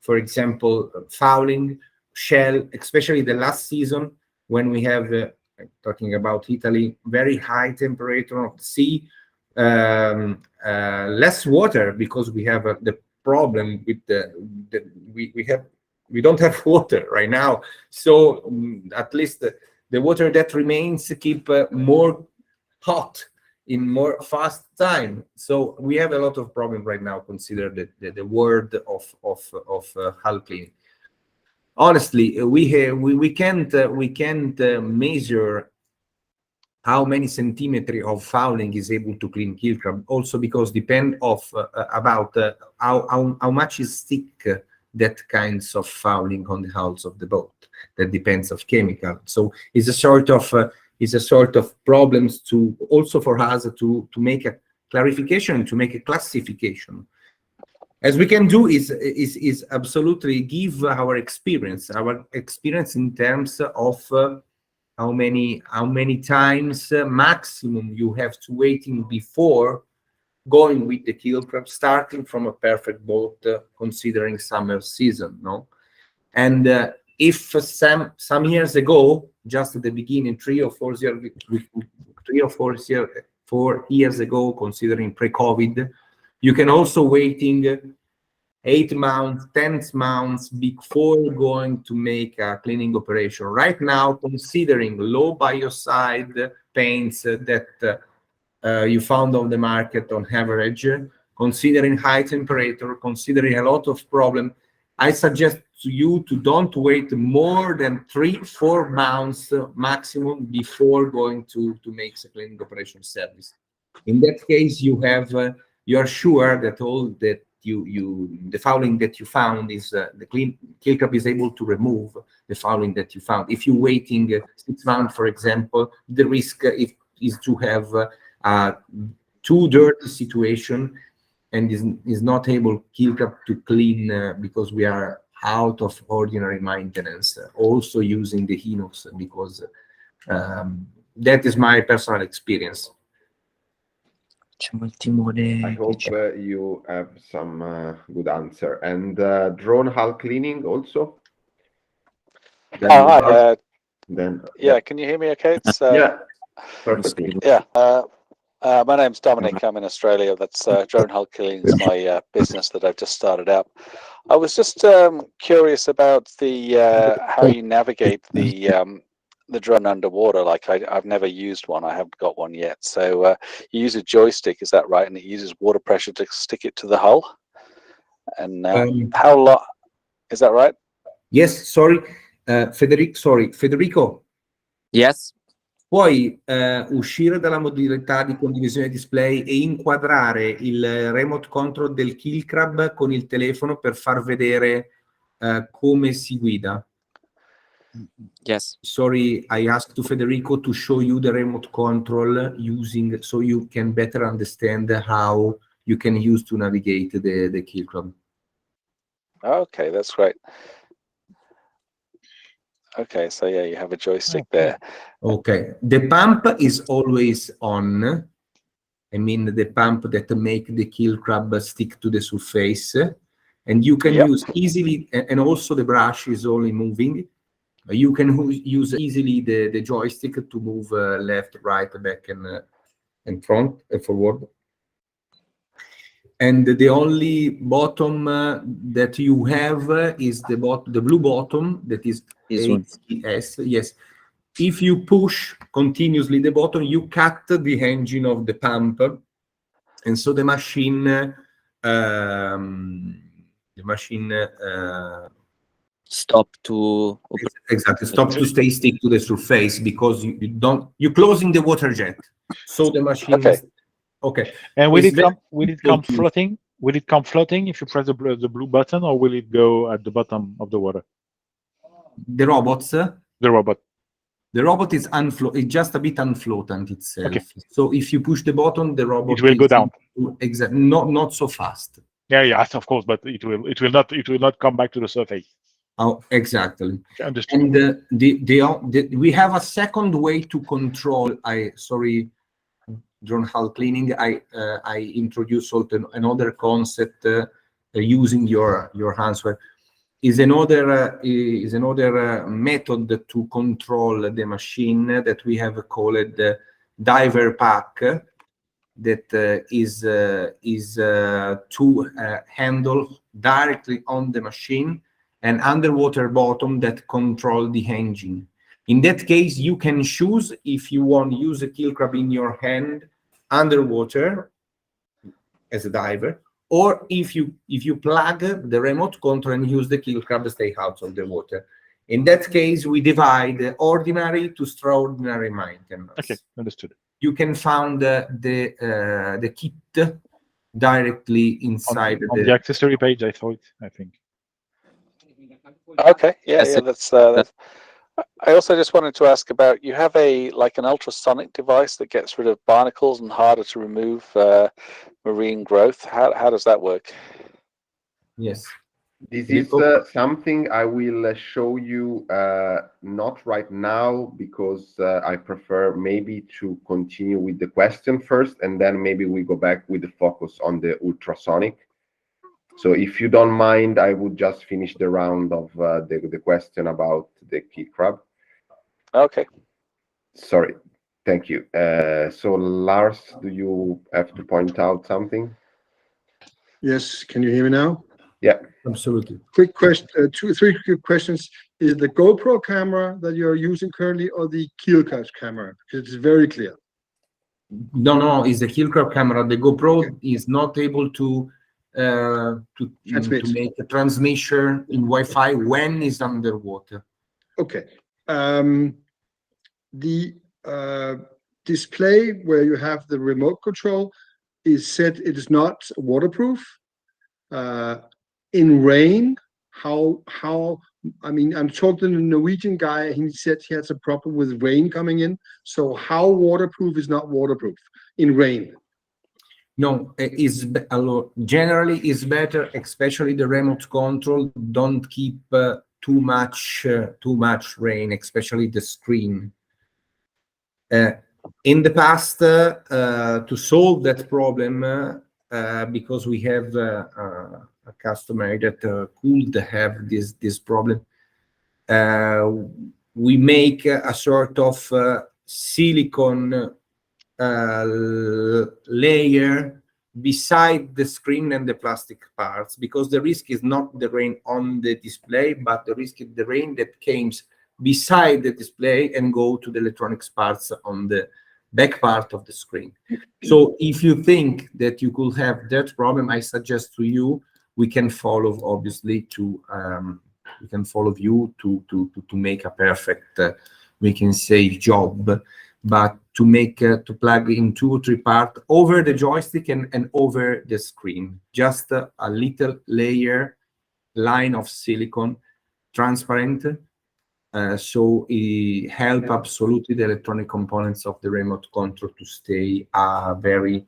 Speaker 3: for example, fouling, shell, especially the last season when we have, talking about Italy, very high temperature of the sea, less water because we have the problem with we don't have water right now, so at least the water that remains keep more hot in more fast time. So we have a lot of problem right now. Consider the word of hull cleaning. Honestly, we can't measure how many centimeters of fouling is able to clean Keelcrab. Also because depend of about how much is thick that kinds of fouling on the hulls of the boat. That depends of chemical. So it's a sort of problems to also for us to make a clarification, to make a classification. As we can do is absolutely give our experience in terms of how many times maximum you have to waiting before going with the Keelcrab, starting from a perfect boat, considering summer season, no? And if some years ago, just at the beginning, 3 or 4 years ago, considering pre-COVID, you can also waiting 8 months, 10 months before going to make a cleaning operation. Right now, considering low biocide paints that you found on the market on average, considering high temperature, considering a lot of problem, I suggest to you to don't wait more than 3-4 months maximum before going to make a cleaning operation service. In that case, you are sure that all that the fouling that you found is the Keelcrab is able to remove the fouling that you found. If you're waiting 6 months, for example, the risk is to have too dirty situation and is not able Keelcrab to clean because we are out of ordinary maintenance, also using the inox, because that is my personal experience.
Speaker 1: I hope you have some good answer. And drone hull cleaning also?
Speaker 11: Hi. Yeah, can you hear me okay? It's,
Speaker 1: yeah, perfectly.
Speaker 11: Yeah. My name's Dominic. I'm in Australia. That's drone hull cleaning is my business that I've just started out. I was just curious about the how you navigate the drone underwater. Like I've never used one. I haven't got one yet. So you use a joystick, is that right? And it uses water pressure to stick it to the hull. And how long? Is that right?
Speaker 3: Yes. Sorry, Federico.
Speaker 4: Yes.
Speaker 3: Puoi uscire dalla modalità di condivisione display e inquadrare il remote control del Keelcrab con il telefono per far vedere come si guida.
Speaker 4: Yes.
Speaker 3: Sorry, I asked to Federico to show you the remote control using, so you can better understand how you can use to navigate the Keelcrab.
Speaker 11: Okay, that's great. Okay, so yeah, you have a joystick there.
Speaker 3: Okay, the pump is always on. I mean, the pump that make the Keelcrab stick to the surface, and you can use easily, and also the brush is only moving. You can use easily the joystick to move left, right, back, and front, forward. And the only bottom that you have is the blue bottom that is ACS. Yes. If you push continuously the button, you cut the engine of the pump, and so the machine
Speaker 4: stop to
Speaker 3: exactly stop to stay stick to the surface, because you're closing the water jet, so the machine is okay.
Speaker 6: And will it come floating? Will it come floating if you press the blue button, or will it go at the bottom of the water?
Speaker 3: The robots.
Speaker 6: The robot.
Speaker 3: The robot is it's just a bit unfloatant itself.
Speaker 6: Okay.
Speaker 3: So if you push the button, the robot
Speaker 6: it will go down.
Speaker 3: Exactly, not so fast.
Speaker 6: Yeah, of course, but it will not come back to the surface.
Speaker 3: Oh, exactly.
Speaker 6: Understood.
Speaker 3: And we have a second way to control. Drone hull cleaning. I introduced another concept using your answer. Is another method to control the machine that we have called the diver pack, that is two handle directly on the machine and underwater bottom that control the engine. In that case, you can choose if you want to use a Keelcrab in your hand underwater as a diver, or if you plug the remote control and use the Keelcrab to stay out of the water. In that case, we divide ordinary to extraordinary maintenance.
Speaker 6: Okay, understood.
Speaker 3: You can find the kit directly inside
Speaker 6: on the accessory page. I think.
Speaker 11: Okay, yeah, that's. I also just wanted to ask about, you have an ultrasonic device that gets rid of barnacles and harder to remove marine growth. How does that work?
Speaker 3: Yes.
Speaker 1: This is something I will show you, not right now, because I prefer maybe to continue with the question first, and then maybe we go back with the focus on the ultrasonic. So if you don't mind, I would just finish the round of the question about the Keelcrab.
Speaker 11: Okay.
Speaker 1: Sorry. Thank you. So Lars, do you have to point out something?
Speaker 12: Yes. Can you hear me now?
Speaker 1: Yeah,
Speaker 3: absolutely.
Speaker 12: Quick question, three quick questions. Is the GoPro camera that you're using currently, or the Keelcrab camera? Because it's very clear.
Speaker 3: No, it's the Keelcrab camera. The GoPro is not able to make a transmission in Wi-Fi when it's underwater.
Speaker 12: Okay. The display where you have the remote control is said it is not waterproof. In rain, I mean, I'm talking to a Norwegian guy, and he said he has a problem with rain coming in. So how waterproof is not waterproof in rain?
Speaker 3: No, generally it's better, especially the remote control. Don't keep too much rain, especially the screen. In the past, to solve that problem, because we have a customer that could have this problem, we make a sort of silicone layer beside the screen and the plastic parts, because the risk is not the rain on the display, but the risk is the rain that comes beside the display and go to the electronics parts on the back part of the screen. So if you think that you could have that problem, I suggest to you, we can follow, obviously, we can follow you to make a perfect, we can say, job. But to plug in 2 or 3 parts over the joystick and over the screen, just a little line of silicone, transparent, so it helps absolutely the electronic components of the remote control to stay very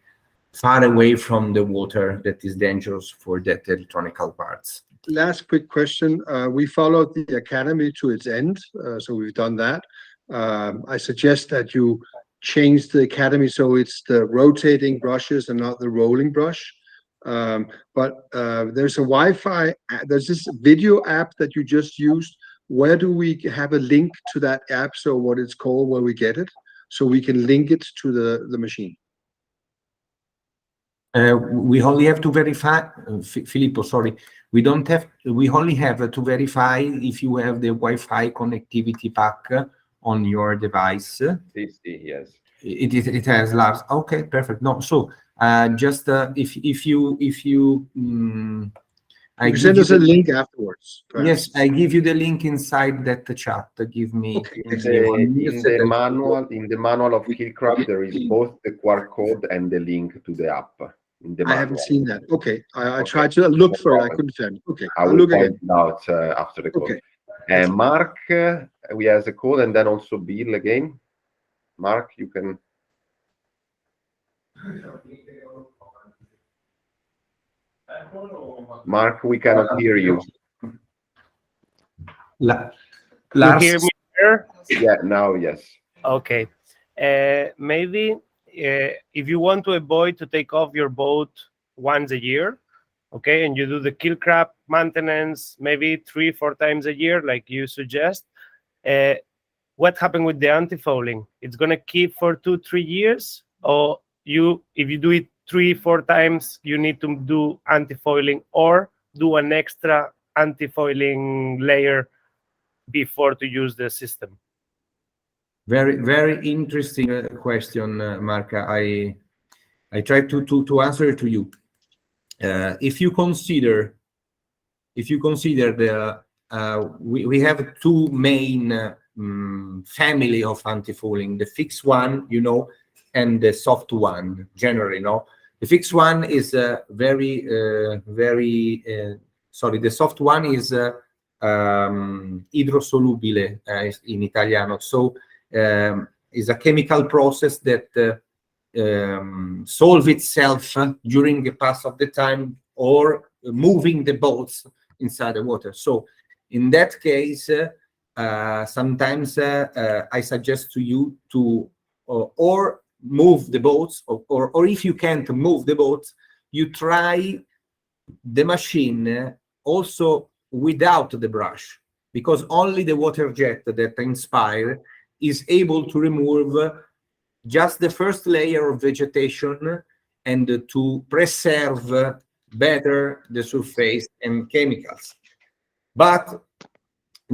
Speaker 3: far away from the water that is dangerous for that electronic parts.
Speaker 12: Last quick question. We followed the academy to its end, so we've done that. I suggest that you change the academy so it's the rotating brushes and not the rolling brush. But there's a Wi-Fi, there's this video app that you just used. Where do we have a link to that app, so what it's called, where we get it, so we can link it to the machine?
Speaker 3: We only have to verify, Filippo, sorry. We only have to verify if you have the Wi-Fi connectivity pack on your device.
Speaker 1: Yes.
Speaker 3: It has labs. Okay, perfect. No, so just if you
Speaker 12: You send us a link afterwards.
Speaker 3: Yes, I give you the link inside that chat. Give me,
Speaker 1: in the manual of Keelcrab, there is both the QR code and the link to the app. In the
Speaker 12: I haven't seen that. Okay, I tried to look for it. I couldn't find it. Okay,
Speaker 1: I will
Speaker 12: look
Speaker 1: point
Speaker 12: again.
Speaker 1: it out after the call.
Speaker 12: Okay.
Speaker 1: And Mark, we have a call, and then also Bill again. Mark, you can. Mark, we cannot hear you.
Speaker 8: You hear me here?
Speaker 1: Yeah, now yes.
Speaker 8: Okay. Maybe if you want to avoid to take off your boat once a year, okay, and you do the Keelcrab maintenance maybe 3-4 times a year, like you suggest, what happened with the anti-fouling? It's gonna keep for 2-3 years, or if you do it 3-4 times, you need to do anti-foiling or do an extra anti-foiling layer before to use the system.
Speaker 3: Very, very interesting question, Mark. I try to answer to you. If you consider the we have two main family of anti-fouling: the fixed one, you know, and the soft one. Generally, no. The fixed one is very sorry. The soft one is idrosolubile in Italiano. So is a chemical process that solve itself during the pass of the time or moving the boats inside the water. So in that case, sometimes I suggest to you to or move the boats, or if you can't move the boats, you try the machine also without the brush, because only the water jet that inspire is able to remove just the first layer of vegetation and to preserve better the surface and chemicals. But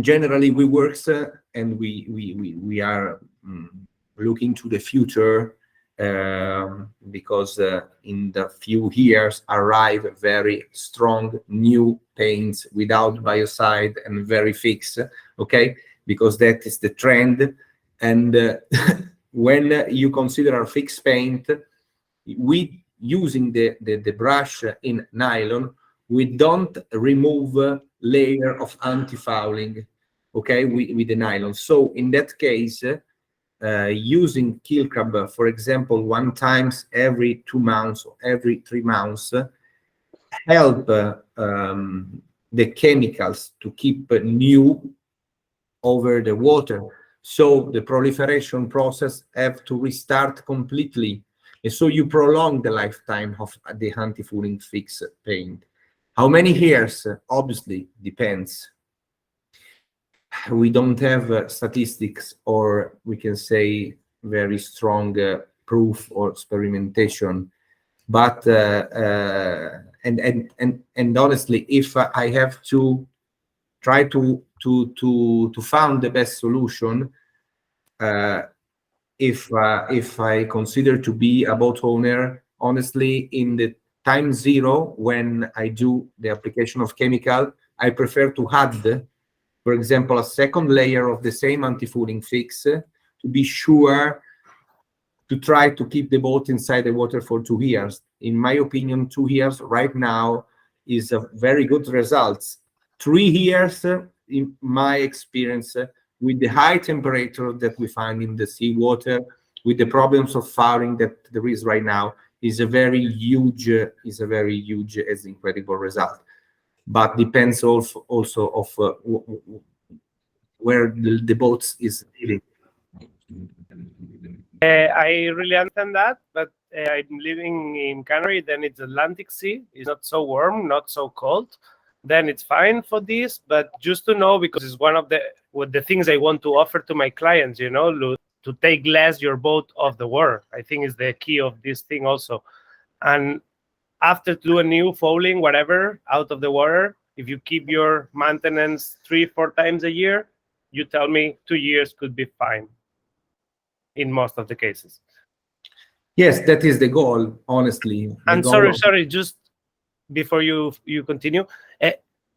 Speaker 3: generally we work and we are looking to the future because in the few years arrive very strong new paints without biocide and very fixed, okay, because that is the trend. And when you consider a fixed paint, we using the brush in nylon, we don't remove layer of anti-fouling, okay, with the nylon. So in that case, using Keelcrab, for example, 1 time every 2 months or every 3 months, help the chemicals to keep new over the water. So the proliferation process have to restart completely. And so you prolong the lifetime of the anti-fouling fixed paint. How many years? Obviously depends. We don't have statistics, or we can say very strong proof or experimentation. But and honestly, if I have to try to find the best solution, if I consider to be a boat owner, honestly, in the time zero when I do the application of chemical, I prefer to add, for example, a second layer of the same anti-fouling fix to be sure to try to keep the boat inside the water for 2 years. In my opinion, 2 years right now is a very good results. 3 years, in my experience, with the high temperature that we find in the seawater, with the problems of fouling that there is right now, is a very huge, as incredible result. But depends also of where the boat is living.
Speaker 8: I really understand that, but I'm living in Canary, then it's Atlantic Sea. It's not so warm, not so cold. Then it's fine for this, but just to know, because it's one of the things I want to offer to my clients, you know, to take less your boat off the water. I think is the key of this thing also. And after to do a new fouling, whatever, out of the water, if you keep your maintenance 3-4 times a year, you tell me 2 years could be fine in most of the cases.
Speaker 3: Yes, that is the goal, honestly.
Speaker 8: And sorry, just before you continue,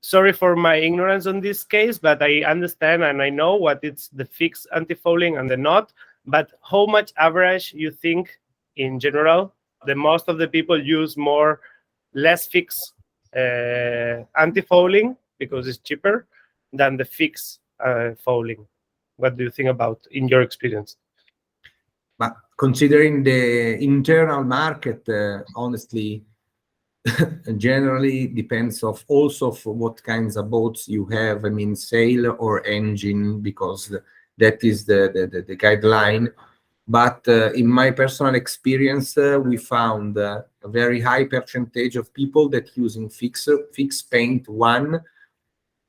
Speaker 8: sorry for my ignorance on this case, but I understand and I know what it's the fixed anti-fouling and the not. But how much average you think in general the most of the people use less fixed anti-fouling because it's cheaper than the fixed fouling? What do you think about in your experience?
Speaker 3: But considering the internal market, honestly, generally depends also for what kinds of boats you have. I mean, sail or engine, because that is the guideline. But in my personal experience, we found a very high percentage of people that using fixed paint one,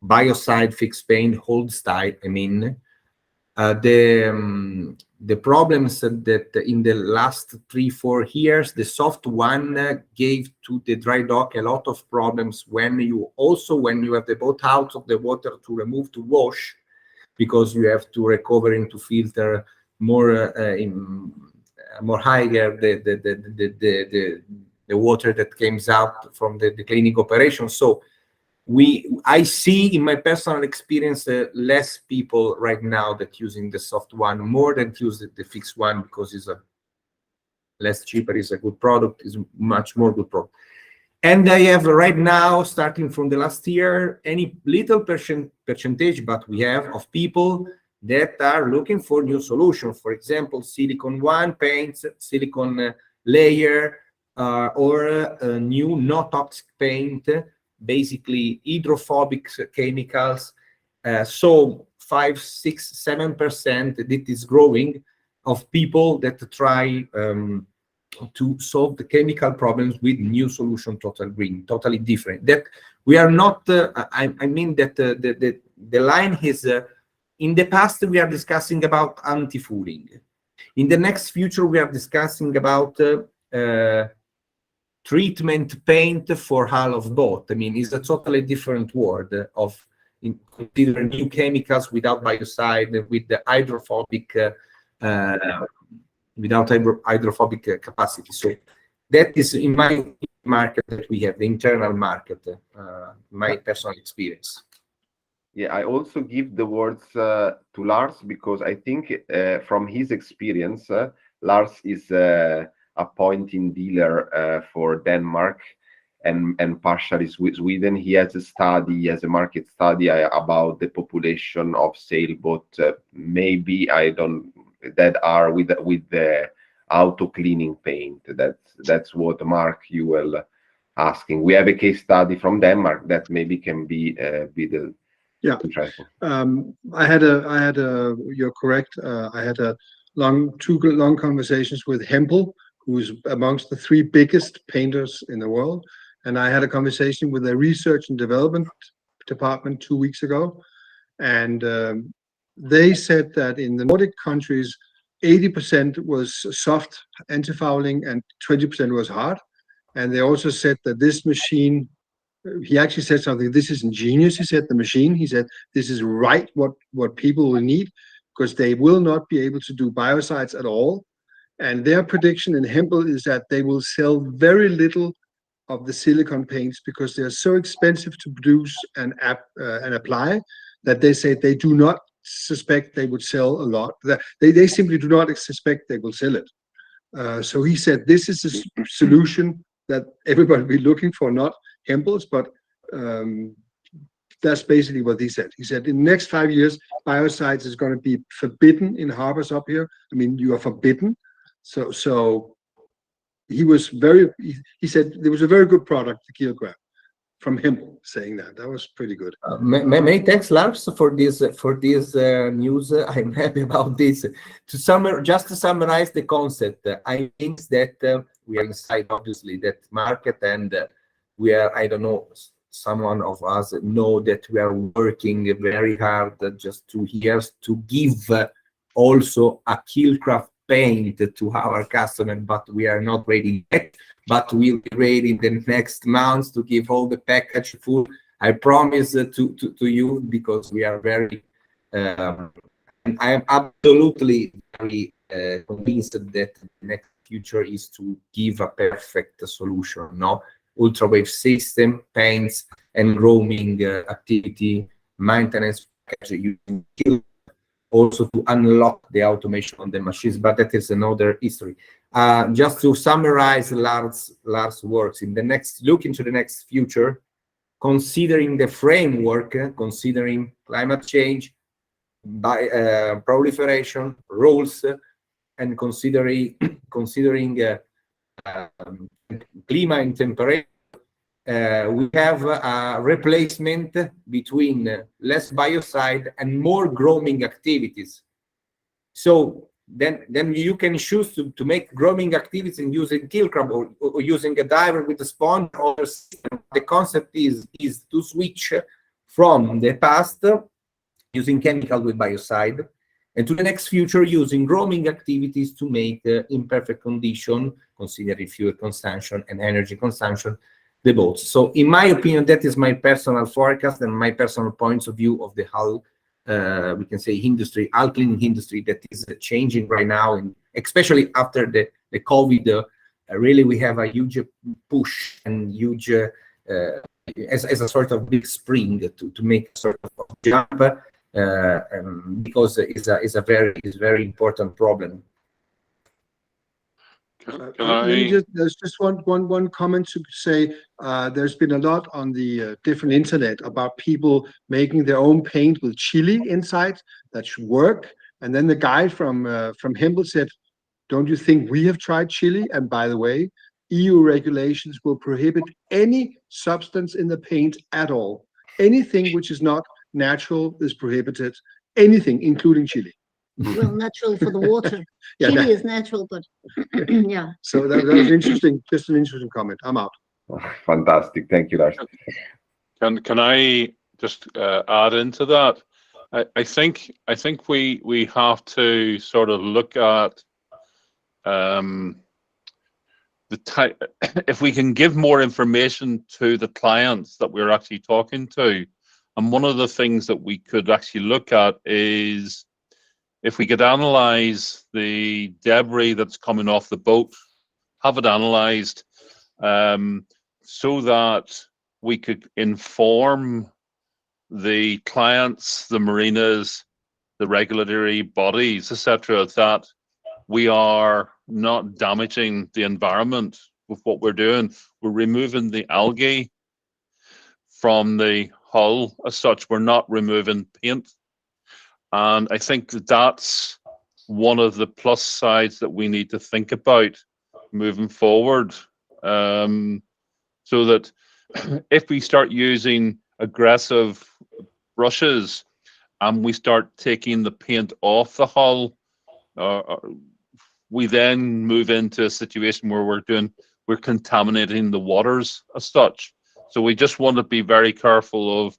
Speaker 3: biocide fixed paint, hold style. I mean, the problems that in the last 3-4 years, the soft one gave to the dry dock a lot of problems when you have the boat out of the water to remove to wash, because you have to recover and to filter more higher the water that comes out from the cleaning operation. So I see in my personal experience less people right now that using the soft one more than use the fixed one, because it's less cheaper, is a good product, is much more good product. And I have right now, starting from the last year, any little percentage, but we have of people that are looking for new solutions. For example, silicone one paints, silicone layer, or a new no toxic paint, basically hydrophobic chemicals. So 5, 6, 7% that is growing of people that try to solve the chemical problems with new solution, totally green, totally different. That we are not. I mean that the line is. In the past, we are discussing about anti-fouling. In the next future, we are discussing about treatment paint for hull of boat. I mean, it's a totally different word of considering new chemicals without biocide, with the hydrophobic, without hydrophobic capacity. So that is in my market that we have, the internal market, my personal experience.
Speaker 1: Yeah, I also give the words to Lars, because I think from his experience, Lars is a pointing dealer for Denmark and partially Sweden. He has a study, a market study about the population of sailboat, maybe that are with the auto cleaning paint. That's what Mark, you were asking. We have a case study from Denmark that maybe can be the.
Speaker 12: Yeah,
Speaker 1: interesting.
Speaker 12: You're correct. I had two long conversations with Hempel, who's amongst the 3 biggest painters in the world. And I had a conversation with their research and development department 2 weeks ago. And they said that in the Nordic countries, 80% was soft anti-fouling and 20% was hard. And they also said that this machine, he actually said something, this is ingenious, he said, the machine, he said, this is right what people will need, because they will not be able to do biocides at all. And their prediction in Hempel is that they will sell very little of the silicone paints because they're so expensive to produce and apply, that they say they do not suspect they would sell a lot. They simply do not suspect they will sell it. So he said this is a solution that everybody will be looking for, not Hempel's, but that's basically what he said. He said in the next 5 years, biocides is going to be forbidden in harbors up here. I mean, you are forbidden. So he said there was a very good product, the Keelcrab, from him saying that. That was pretty good.
Speaker 3: Many thanks, Lars, for this news. I'm happy about this. Just to summarize the concept, I think that we are inside, obviously, that market, and we are, I don't know, someone of us know that we are working very hard just 2 years to give also a Keelcrab paint to our customer, but we are not ready yet. But we'll be ready in the next months to give all the package full. I promise to you, because we are very, I am absolutely very convinced that the next future is to give a perfect solution. No, ultrawave system paints and grooming activity, maintenance using also to unlock the automation on the machines, but that is another history. Just to summarize Lars' works, in the next, look into the next future, considering the framework, considering climate change, by proliferation, rules, and considering climate and temperature, we have a replacement between less biocide and more grooming activities. So then you can choose to make grooming activities and using Keelcrab or using a diver with a sponge. Or the concept is to switch from the past using chemical with biocide and to the next future using grooming activities to make in perfect condition, considering fuel consumption and energy consumption, the boats. So in my opinion, that is my personal forecast and my personal points of view of the whole, we can say, industry, hull cleaning industry that is changing right now, and especially after the COVID, really we have a huge push and huge, as a sort of big spring to make a sort of jump, because it's a very important problem.
Speaker 12: There's just one comment to say. There's been a lot on the different internet about people making their own paint with chili inside that should work. And then the guy from Hempel said, "Don't you think we have tried chili? And by the way, EU regulations will prohibit any substance in the paint at all. Anything which is not natural is prohibited. Anything, including chili."
Speaker 13: Well, natural for the water.
Speaker 12: Yeah,
Speaker 13: Chili is natural, but yeah.
Speaker 12: So that was interesting. Just an interesting comment. I'm out.
Speaker 1: Fantastic. Thank you, Lars.
Speaker 5: Can I just add into that? I think we have to sort of look at the type. If we can give more information to the clients that we're actually talking to, and one of the things that we could actually look at is if we could analyze the debris that's coming off the boat, have it analyzed, so that we could inform the clients, the marinas, the regulatory bodies, etc., that we are not damaging the environment with what we're doing. We're removing the algae from the hull as such. We're not removing paint. And I think that's one of the plus sides that we need to think about moving forward. So that if we start using aggressive brushes and we start taking the paint off the hull, we then move into a situation where we're contaminating the waters as such. So we just want to be very careful of.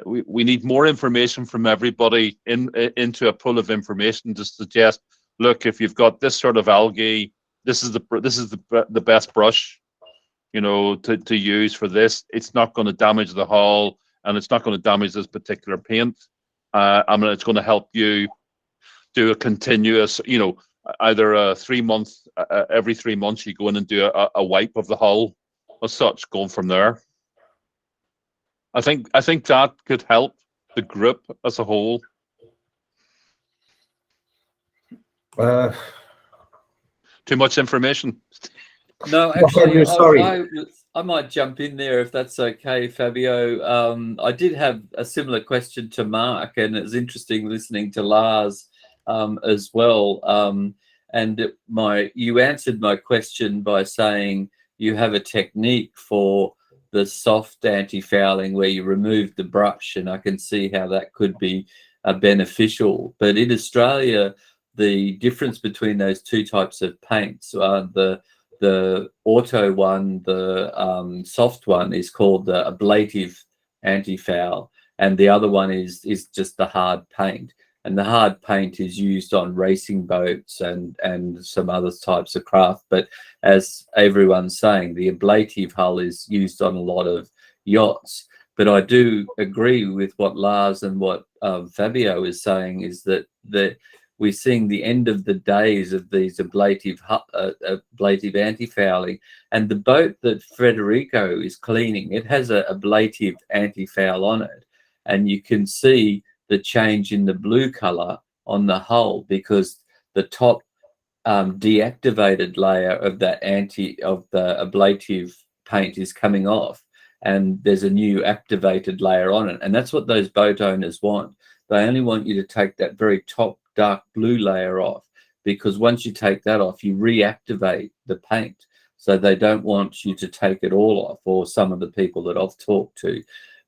Speaker 5: We need more information from everybody into a pool of information to suggest, look, if you've got this sort of algae, this is the best brush, you know, to use for this. It's not going to damage the hull, and it's not going to damage this particular paint. I mean, it's going to help you do a continuous, you know, either a 3 month, every 3 months you go in and do a wipe of the hull as such, going from there. I think that could help the group as a whole. Too much information.
Speaker 10: No, actually,
Speaker 3: sorry.
Speaker 10: I might jump in there if that's okay, Fabio. I did have a similar question to Mark, and it's interesting listening to Lars as well. And you answered my question by saying you have a technique for the soft anti-fouling where you remove the brush, and I can see how that could be beneficial. But in Australia, the difference between those two types of paints, the auto one, the soft one, is called the ablative anti-foul, and the other one is just the hard paint. And the hard paint is used on racing boats and some other types of craft. But as everyone's saying, the ablative hull is used on a lot of yachts. But I do agree with what Lars and what Fabio is saying, is that we're seeing the end of the days of these ablative anti-fouling. And the boat that Federico is cleaning, it has a ablative anti-foul on it, and you can see the change in the blue color on the hull because the top deactivated layer of the ablative paint is coming off, and there's a new activated layer on it. And that's what those boat owners want. They only want you to take that very top dark blue layer off, because once you take that off, you reactivate the paint. So they don't want you to take it all off, or some of the people that I've talked to.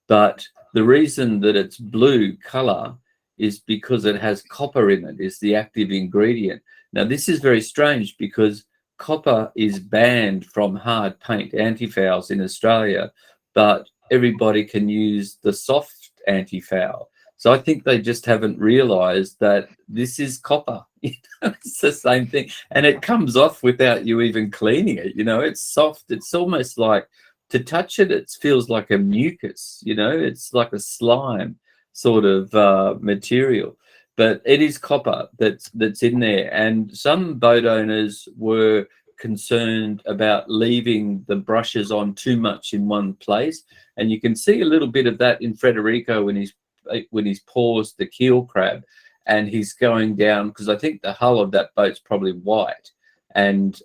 Speaker 10: But the reason that it's blue color is because it has copper in it, is the active ingredient. Now, this is very strange because copper is banned from hard paint anti-fouls in Australia, but everybody can use the soft anti-foul. So I think they just haven't realized that this is copper. It's the same thing. And it comes off without you even cleaning it. It's soft. It's almost like, to touch it, it feels like a mucus. It's like a slime sort of material. But it is copper that's in there. And some boat owners were concerned about leaving the brushes on too much in one place. And you can see a little bit of that in Federico when he's paused the Keelcrab, and he's going down, because I think the hull of that boat's probably white, and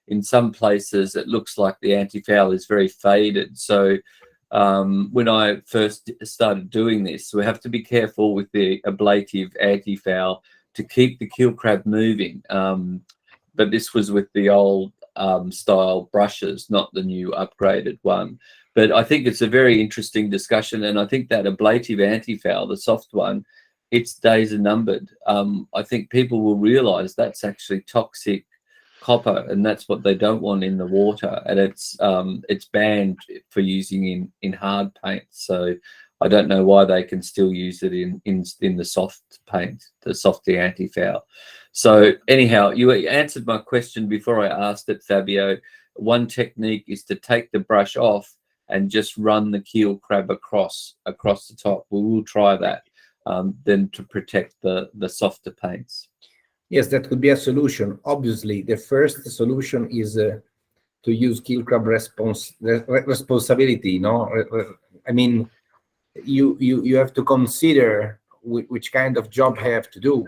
Speaker 10: in some places it looks like the anti-foul is very faded. So when I first started doing this, we have to be careful with the ablative anti-foul to keep the Keelcrab moving, but this was with the old style brushes, not the new upgraded one. But I think it's a very interesting discussion, and I think that ablative anti-foul, the soft one, its days are numbered. I think people will realize that's actually toxic copper, and that's what they don't want in the water, and it's banned for using in hard paint. So I don't know why they can still use it in the soft paint, the softy anti-foul. So anyhow, you answered my question before I asked it, Fabio. One technique is to take the brush off and just run the Keelcrab across the top. We will try that, then to protect the softer paints.
Speaker 3: Yes, that could be a solution. Obviously, the first solution is to use Keelcrab responsibility. I mean, you have to consider which kind of job I have to do,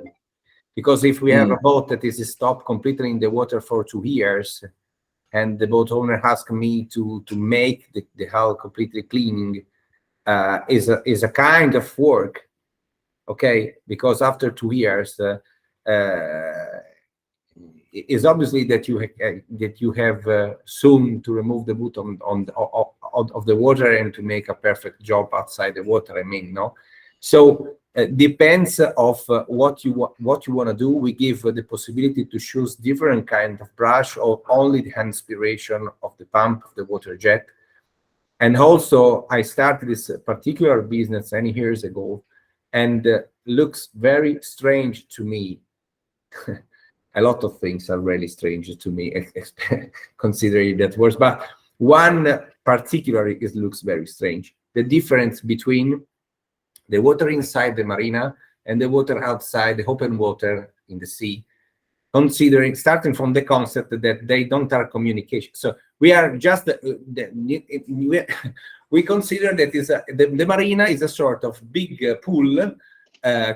Speaker 3: because if we have a boat that is stopped completely in the water for 2 years, and the boat owner asked me to make the hull completely cleaning, is a kind of work, okay? Because after 2 years, is obviously that you have soon to remove the boat of the water and to make a perfect job outside the water. I mean, so depends of what you want to do. We give the possibility to choose different kind of brush, or only the inspiration of the pump of the water jet. And also, I started this particular business many years ago, and looks very strange to me. A lot of things are really strange to me, considering that words. But one particularly looks very strange: the difference between the water inside the marina and the water outside, the open water in the sea, starting from the concept that they don't have communication. So we are just we consider that the marina is a sort of big pool,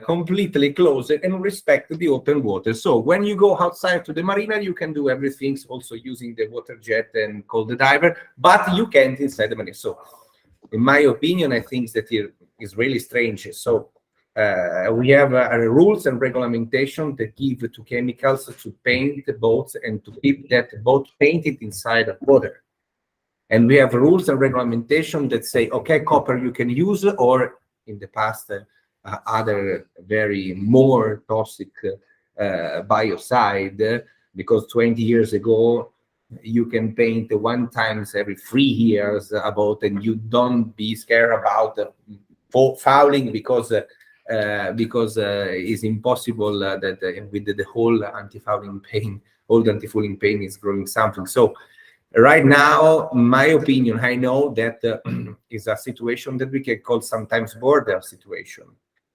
Speaker 3: completely closed and respect the open water. So when you go outside to the marina, you can do everything, also using the water jet and call the diver, but you can't inside the marina. So in my opinion, I think that it is really strange. So we have rules and regulation that give to chemicals to paint the boats and to keep that boat painted inside of water. And we have rules and regulation that say, okay, copper you can use, or in the past, other very more toxic biocide, because 20 years ago, you can paint 1 time every 3 years a boat, and you don't be scared about fouling, because it's impossible that with the whole anti-fouling paint, all the anti-fouling paint is growing something. So right now, my opinion, I know that is a situation that we can call sometimes border situation.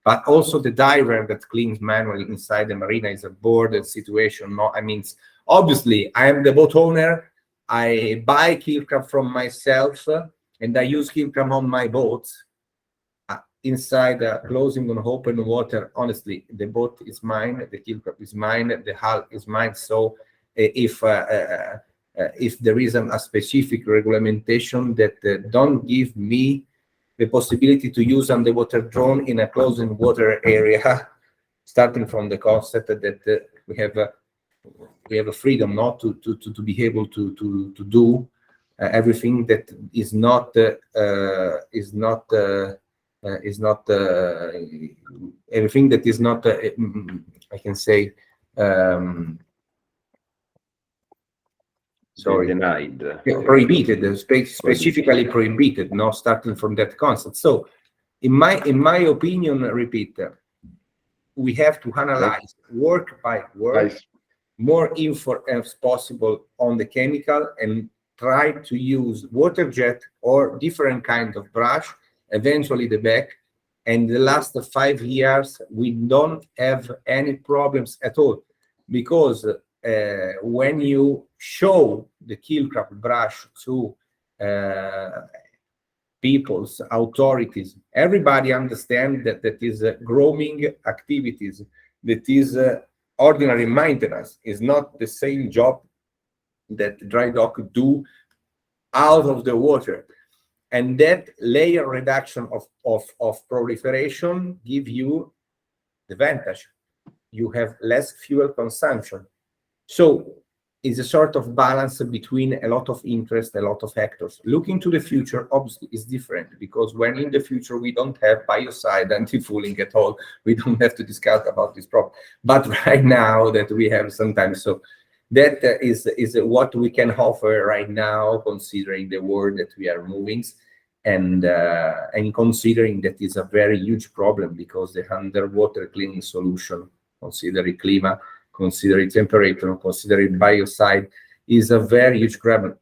Speaker 3: but also the diver that cleans manually inside the marina is a boarded situation. No, I mean, obviously, I am the boat owner. I buy Keelcrab from myself, and I use Keelcrab on my boats. Inside closing on open water, honestly, the boat is mine, the Keelcrab is mine, the hull is mine. So if there is a specific regulation that don't give me the possibility to use underwater drone in a closed water area, starting from the concept that we have a freedom not to be able to do everything that is not everything that is not I can say sorry,
Speaker 1: denied,
Speaker 3: prohibited, specifically prohibited, not starting from that concept. So in my opinion, repeat, we have to analyze work by work, more info as possible on the chemical, and try to use water jet or different kind of brush, eventually the back. And the last 5 years, we don't have any problems at all, because when you show the Keelcrab brush to people's authorities, everybody understands that that is grooming activities, that is ordinary maintenance, is not the same job that dry dock do out of the water. And that layer reduction of proliferation give you the advantage. You have less fuel consumption. So it's a sort of balance between a lot of interest, a lot of actors. Looking to the future, obviously, is different, because when in the future we don't have biocide anti-fouling at all, we don't have to discuss about this problem. But right now that we have sometimes, so that is what we can offer right now, considering the world that we are moving, and considering that is a very huge problem, because the underwater cleaning solution, considering climate, considering temperature, considering biocide, is a very huge problem.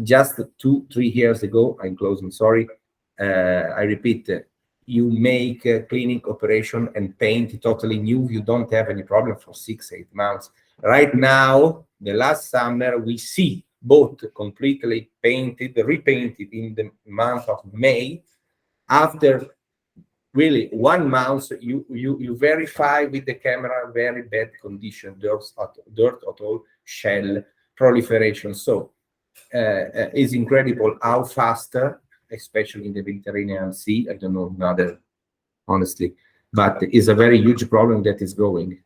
Speaker 3: Just 2-3 years ago, I'm closing, sorry, I repeat, you make a cleaning operation and paint totally new, you don't have any problem for 6-8 months. Right now, the last summer, we see both completely painted, repainted in the month of May. After really 1 month, you verify with the camera very bad condition, dirt at all, shell proliferation. So it's incredible how fast, especially in the Mediterranean Sea, I don't know another, honestly, but it's a very huge problem that is growing.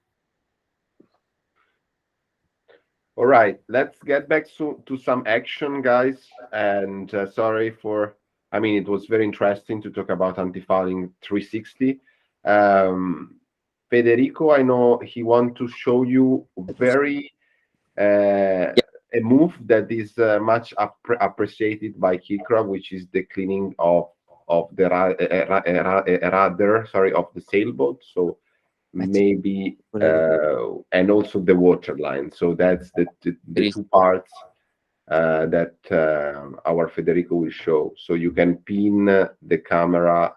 Speaker 1: All right, let's get back to some action, guys. And sorry for, I mean, it was very interesting to talk about anti-fouling 360. Federico, I know he wants to show you very a move that is much appreciated by Keelcrab, which is the cleaning of the rudder, sorry, of the sailboat. So maybe and also the water line. So that's the two parts that our Federico will show. So you can pin the camera.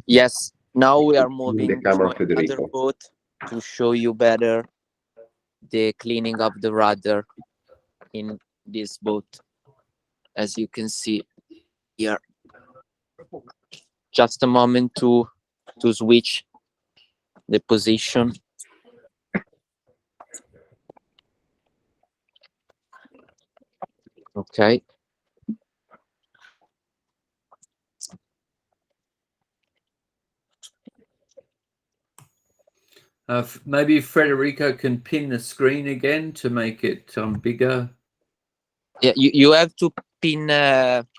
Speaker 4: Yes, now we are moving
Speaker 1: the camera,
Speaker 4: to another boat to show you better the cleaning of the rudder in this boat, as you can see here. Just a moment to switch the position. Okay.
Speaker 10: Maybe Federico can pin the screen again to make it bigger.
Speaker 4: Yeah, you have to pin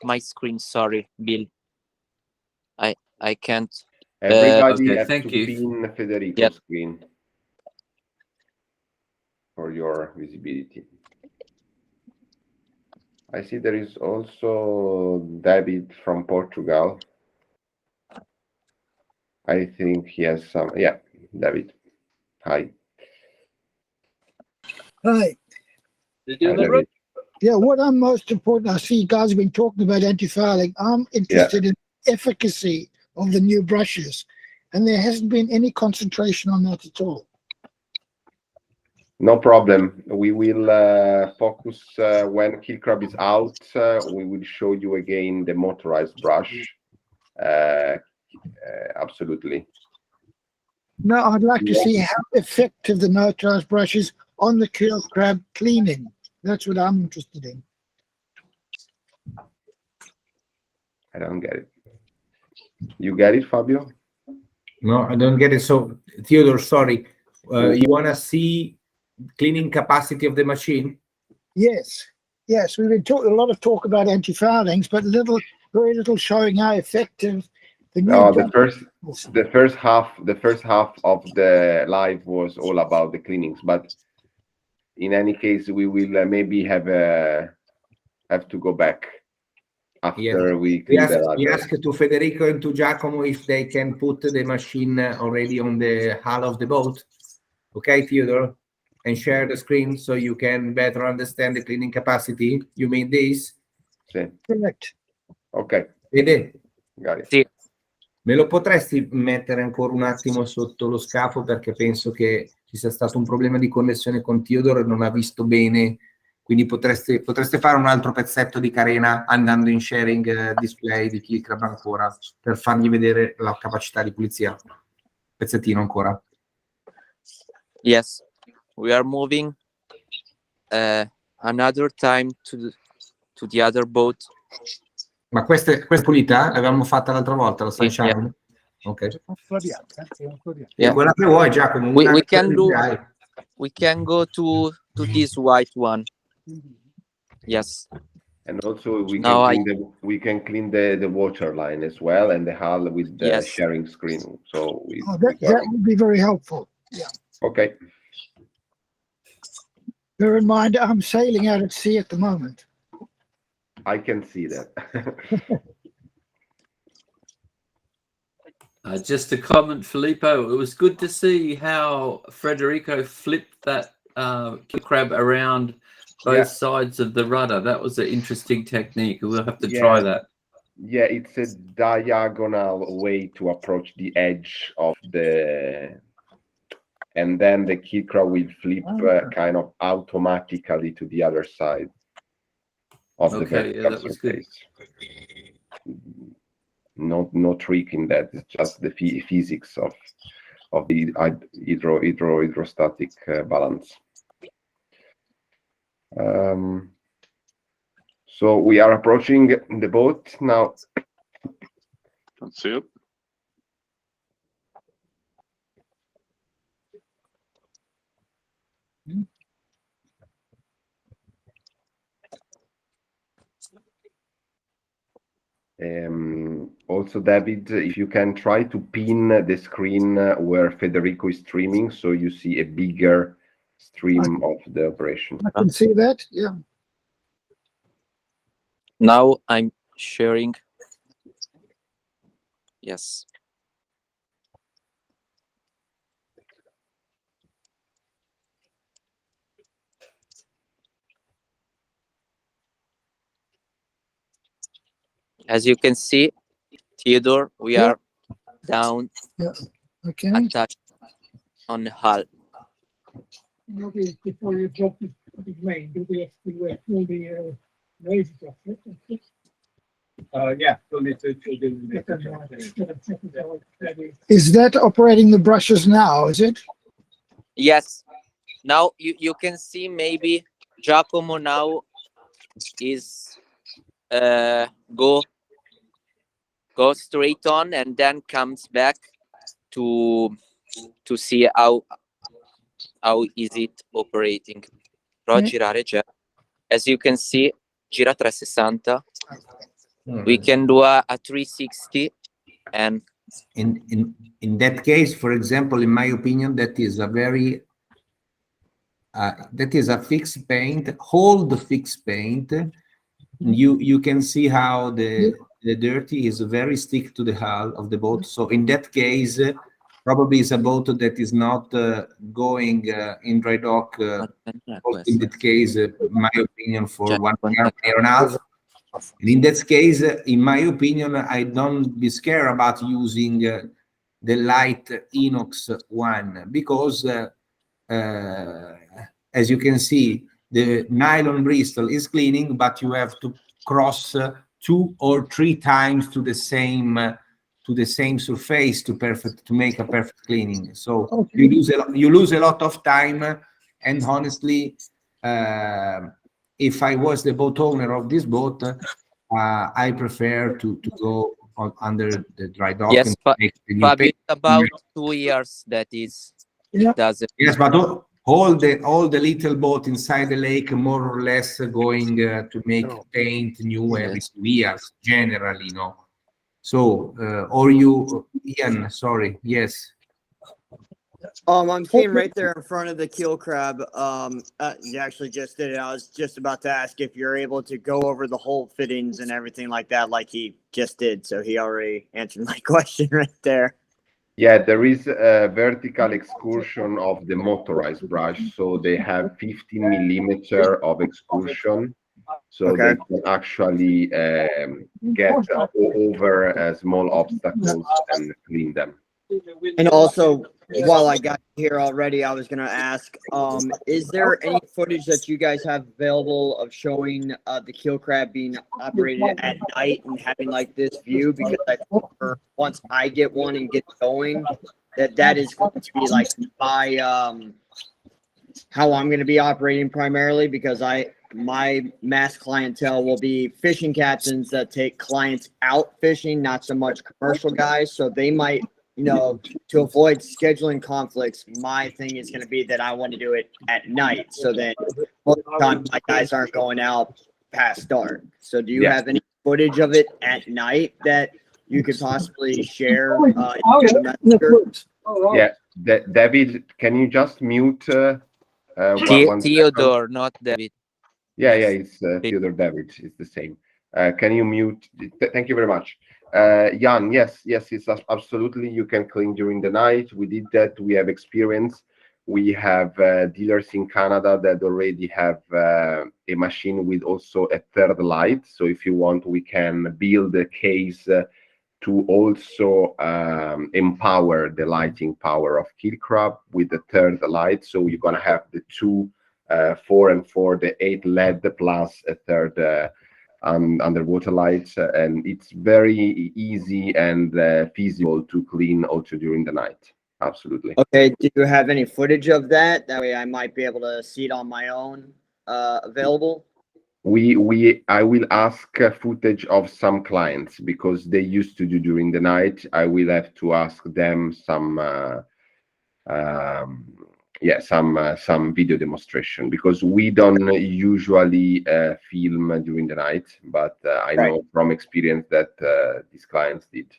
Speaker 4: my screen. Sorry, Bill. I can't.
Speaker 1: Everybody has to pin Federico's screen for your visibility. I see there is also David from Portugal. I think he has some. Yeah, David. Hi.
Speaker 14: Hi.
Speaker 1: David.
Speaker 14: Yeah, what I'm most important, I see you guys have been talking about anti-fouling. I'm interested in efficacy of the new brushes. and there hasn't been any concentration on that at all.
Speaker 1: No problem. We will focus when Keelcrab is out. We will show you again the motorized brush. Absolutely.
Speaker 14: No, I'd like to see how effective the motorized brush is on the Keelcrab cleaning. That's what I'm interested in.
Speaker 1: I don't get it. You get it, Fabio?
Speaker 3: No, I don't get it. So, Theodore, sorry. You want to see cleaning capacity of the machine?
Speaker 14: Yes, yes. We've been talking a lot of talk about anti-foulings, but very little showing how effective the new.
Speaker 1: No, the first half of the live was all about the cleanings, but in any case, we will maybe have to go back after we
Speaker 3: ask to Federico and to Giacomo if they can put the machine already on the hull of the boat. Okay, Theodore, and share the screen so you can better understand the cleaning capacity. You mean this?
Speaker 1: Sì.
Speaker 14: Correct.
Speaker 1: Ok.
Speaker 3: Vede?
Speaker 4: Sì.
Speaker 3: Me lo potresti mettere ancora un attimo sotto lo scafo, perché penso che ci sia stato un problema di connessione con Theodore e non ha visto bene, quindi potreste fare un altro pezzetto di carena andando in sharing display di Keelcrab ancora, per fargli vedere la capacità di pulizia. Pezzettino ancora.
Speaker 4: Yes, we are moving another time to the other boat.
Speaker 3: Ma questa è pulita? L'avevamo fatta l'altra volta, lo sunshine?
Speaker 4: Yeah.
Speaker 3: Ok.
Speaker 4: Yeah.
Speaker 3: Quella che vuoi, Giacomo.
Speaker 4: We can go to this white one. Yes.
Speaker 1: And also we can clean the water line as well, and the hull with the sharing screen. So
Speaker 14: that would be very helpful. Yeah.
Speaker 1: Okay.
Speaker 14: Bear in mind, I'm sailing out at sea at the moment.
Speaker 1: I can see that.
Speaker 10: Just a comment, Filippo. It was good to see how Federico flipped that Keelcrab around both sides of the rudder. That was an interesting technique. We'll have to try that.
Speaker 1: Yeah, it's a diagonal way to approach the edge of the, and then the Keelcrab will flip kind of automatically to the other side of the vertical surface. No trick in that. It's just the physics of the hydrostatic balance. So we are approaching the boat now.
Speaker 5: Let's see it.
Speaker 1: Also, David, if you can try to pin the screen where Federico is streaming, so you see a bigger stream of the operation.
Speaker 14: I can see that, yeah.
Speaker 4: Now I'm sharing. Yes. As you can see, Theodore, we are down, attached on the hull.
Speaker 14: Maybe before you drop the plane, do we actually pull the raise off it? Is that operating the brushes now, is it?
Speaker 4: Yes. Now you can see maybe Giacomo now is go straight on and then comes back to see how is it operating. Però girare già. As you can see, gira 360. We can do a 360, and
Speaker 3: in that case, for example, in my opinion, that is a very that is a fixed paint. Hold the fixed paint. You can see how the dirty is very stick to the hull of the boat. So in that case, probably it's a boat that is not going in dry dock. In that case, my opinion, for 1 year and a half. And in that case, in my opinion, I don't be scared about using the light inox one, because as you can see, the nylon bristle is cleaning, but you have to cross 2 or 3 times to the same surface to make a perfect cleaning. So
Speaker 14: Okay.
Speaker 3: you lose a lot of time. And honestly, if I was the boat owner of this boat, I prefer to go under the dry dock.
Speaker 4: Yes,
Speaker 3: and make the new
Speaker 4: Fabio,
Speaker 3: paint.
Speaker 4: it's about 2 years that is does it.
Speaker 3: Yes, but all the little boat inside the lake, more or less, going to make paint new every 2 years, generally, no. So, or you, Ian? Sorry, yes.
Speaker 9: I'm seeing right there in front of the Keelcrab. You actually just did it. I was just about to ask if you're able to go over the whole fittings and everything like that, like he just did. So he already answered my question right there.
Speaker 1: Yeah, there is a vertical excursion of the motorized brush, so they have 15 millimeter of excursion, so they can actually get over small obstacles and clean them.
Speaker 9: And also, while I got here already, I was going to ask, is there any footage that you guys have available of showing the Keelcrab being operated at night and having like this view? Because I think once I get one and get going, that is going to be like my how I'm going to be operating primarily, because my mass clientele will be fishing captains that take clients out fishing, not so much commercial guys. So they might, to avoid scheduling conflicts, my thing is going to be that I want to do it at night. So then most of the time my guys aren't going out past dark. So do you have any footage of it at night that you could possibly share?
Speaker 1: Yeah, David, can you just mute one
Speaker 4: Theodore,
Speaker 1: second?
Speaker 4: not David.
Speaker 1: Yeah, it's Theodore David. It's the same. Can you mute? Thank you very much. Jan, yes, it's absolutely. You can clean during the night. We did that. We have experience. We have dealers in Canada that already have a machine with also a third light. So if you want, we can build a case to also empower the lighting power of Keelcrab with the third light. So you're going to have the 2 4 and 4, the 8 LED plus a third underwater light, and it's very easy and feasible to clean also during the night. Absolutely.
Speaker 9: Okay, do you have any footage of that? That way I might be able to see it on my own available.
Speaker 1: I will ask footage of some clients because they used to do during the night. I will have to ask them some video demonstration, because we don't usually film during the night, but I know from experience that these clients did.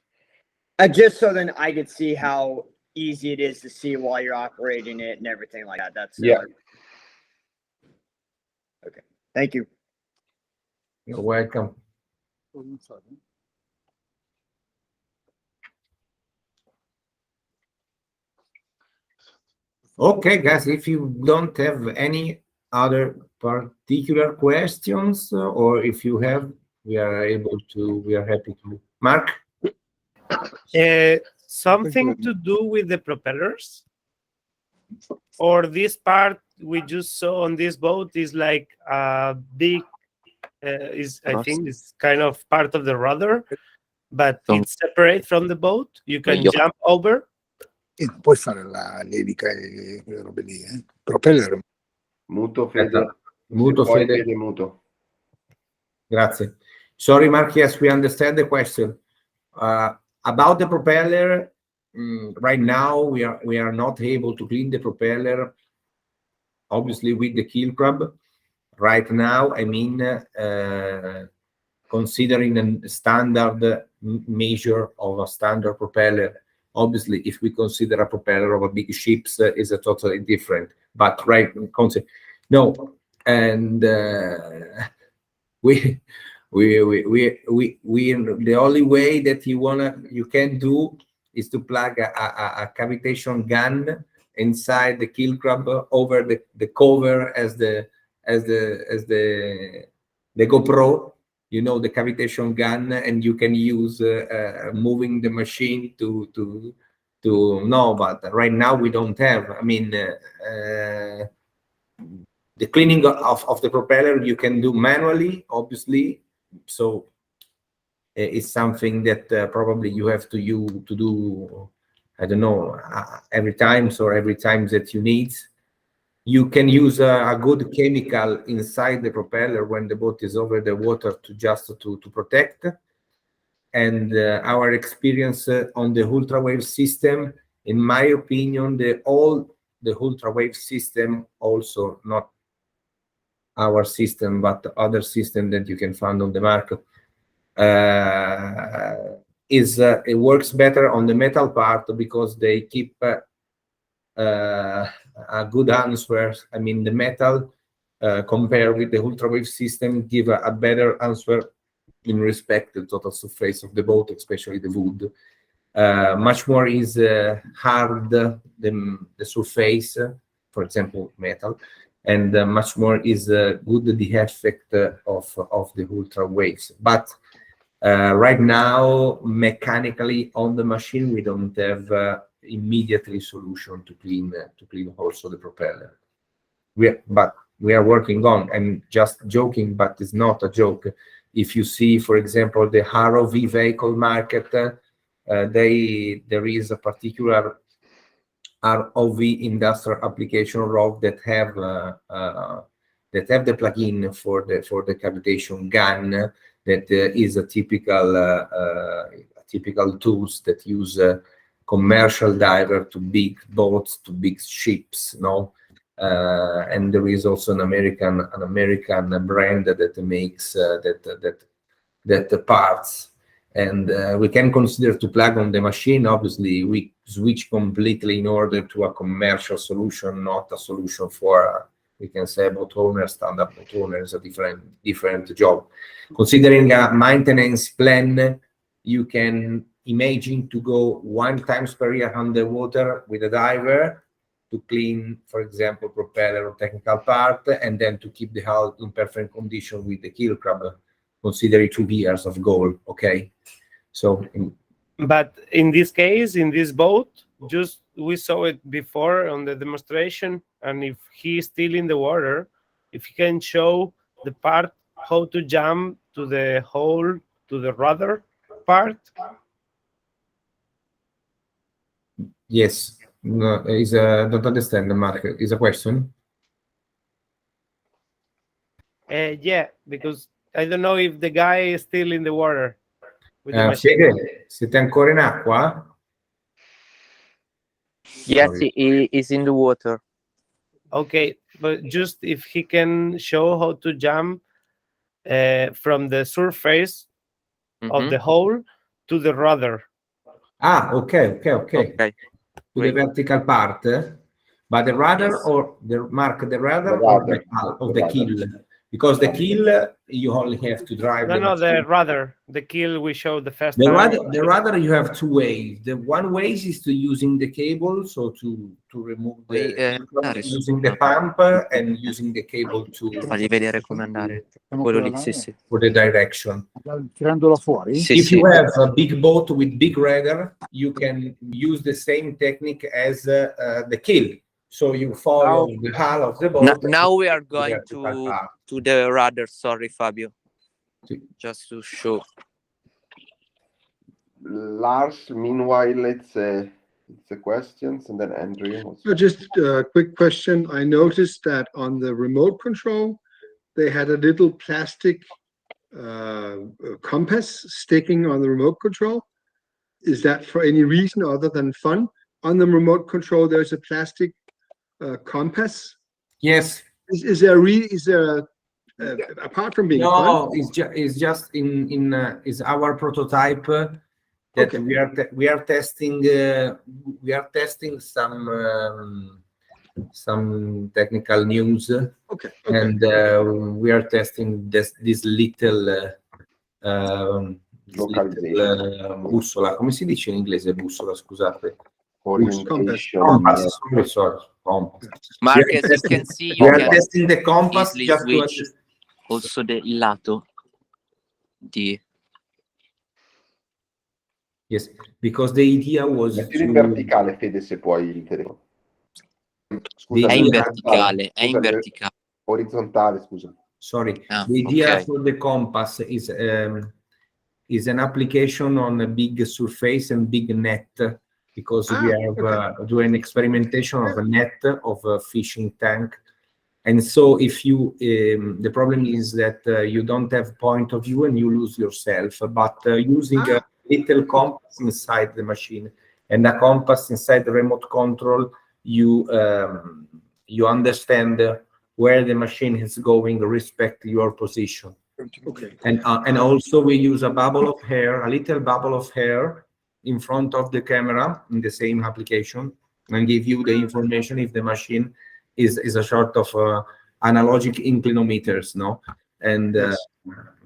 Speaker 9: Just so then I could see how easy it is to see while you're operating it and everything like that. That's okay. Thank you.
Speaker 3: You're welcome. Okay, guys, if you don't have any other particular questions, or if you have, we are happy to. Mark?
Speaker 8: Something to do with the propellers? Or this part we just saw on this boat is like a big, I think it's kind of part of the rudder, but it's separate from the boat. You can jump over.
Speaker 14: Puoi fare l'elica e quelle robe lì, propeller.
Speaker 1: Muto, Fede.
Speaker 3: Muto, Fede.
Speaker 1: Muto.
Speaker 3: Grazie. Sorry, Mark. Yes, we understand the question. About the propeller, right now we are not able to clean the propeller, obviously, with the Keelcrab. Right now, I mean, considering a standard measure of a standard propeller. Obviously, if we consider a propeller of a big ship, is a totally different. But no, and we the only way that you can do is to plug a cavitation gun inside the Keelcrab over the cover as the GoPro. The cavitation gun, and you can use moving the machine to to know, but right now we don't have. I mean, the cleaning of the propeller you can do manually, obviously. So it's something that probably you have to do. I don't know, every time that you need. You can use a good chemical inside the propeller when the boat is over the water to protect. And our experience on the ultra-wave system, in my opinion, the ultra-wave system, also not our system, but other system that you can find on the market, it works better on the metal part because they keep a good answer. I mean, the metal compared with the ultra-wave system give a better answer in respect to the total surface of the boat, especially the wood. Much more is hard the surface, for example, metal, and much more is good the effect of the ultra waves. But right now, mechanically on the machine, we don't have immediately solution to clean also the propeller. But we are working on. I'm just joking, but it's not a joke. If you see, for example, the ROV vehicle market, there is a particular ROV industrial application ROV that have the plugin for the cavitation gun that is a typical tools that use commercial diver to big boats, to big ships, no. And there is also an American brand that makes that parts, and we can consider to plug on the machine. Obviously, we switch completely in order to a commercial solution, not a solution for we can say boat owner, standard boat owner is a different job. Considering a maintenance plan, you can imagine to go 1 time per year underwater with a diver to clean, for example, propeller or technical part, and then to keep the hull in perfect condition with the Keelcrab, considering 2 years of goal. Okay, so.
Speaker 8: But in this case, in this boat, just we saw it before on the demonstration, and if he is still in the water, if he can show the part how to jump to the hole, to the rudder part.
Speaker 3: Yes. No, don't understand the market. Is a question?
Speaker 8: Yeah, because I don't know if the guy is still in the water with the machine.
Speaker 3: Fede, siete ancora in acqua?
Speaker 4: Yes, he is in the water.
Speaker 8: Okay, but just if he can show how to jump from the surface of the hole to the rudder.
Speaker 3: Ah, okay. To the vertical part, but the rudder or the rudder or the keel, because the keel you only have to drive.
Speaker 8: No, the rudder, the keel we showed the first time.
Speaker 3: The rudder you have 2 ways. The one way is to using the cable, so to remove using the pump and using the cable to
Speaker 4: Fagli vedere come andare. Quello lì, sì.
Speaker 3: For the direction.
Speaker 14: Tirandolo fuori?
Speaker 3: If you have a big boat with big rudder, you can use the same technique as the keel. So you follow the hull of the boat.
Speaker 4: Now we are going to the rudder. Sorry, Fabio. Just to show.
Speaker 1: Lars, meanwhile, it's the questions, and then Andrew.
Speaker 12: So just a quick question. I noticed that on the remote control, they had a little plastic compass sticking on the remote control. Is that for any reason other than fun? On the remote control, there's a plastic compass.
Speaker 3: Yes.
Speaker 12: Is there apart from being
Speaker 3: no,
Speaker 12: fun?
Speaker 3: it's just in is our prototype that we are testing some technical news.
Speaker 12: Okay.
Speaker 3: And we are testing this little bussola. Come si dice in inglese bussola? Scusate. Compass. Sorry.
Speaker 4: Marcus, you can see
Speaker 3: we are testing the compass just
Speaker 4: switch also the lato di.
Speaker 3: Yes, because the idea was
Speaker 1: Mettilo in verticale, Fede, se puoi il telefono. Scusa,
Speaker 4: è in verticale, è in verticale.
Speaker 1: Orizzontale, scusa.
Speaker 3: Sorry. The idea
Speaker 4: okay.
Speaker 3: for the compass is an application on a big surface and big net, because we have doing experimentation of a net of a fishing tank. And so if you, the problem is that you don't have point of view and you lose yourself, but using a little compass inside the machine and a compass inside the remote control, you understand where the machine is going, respect your position.
Speaker 12: Okay.
Speaker 3: And also we use a bubble of hair, a little bubble of hair in front of the camera in the same application, and give you the information if the machine is a sort of analogic inclinometers, no? And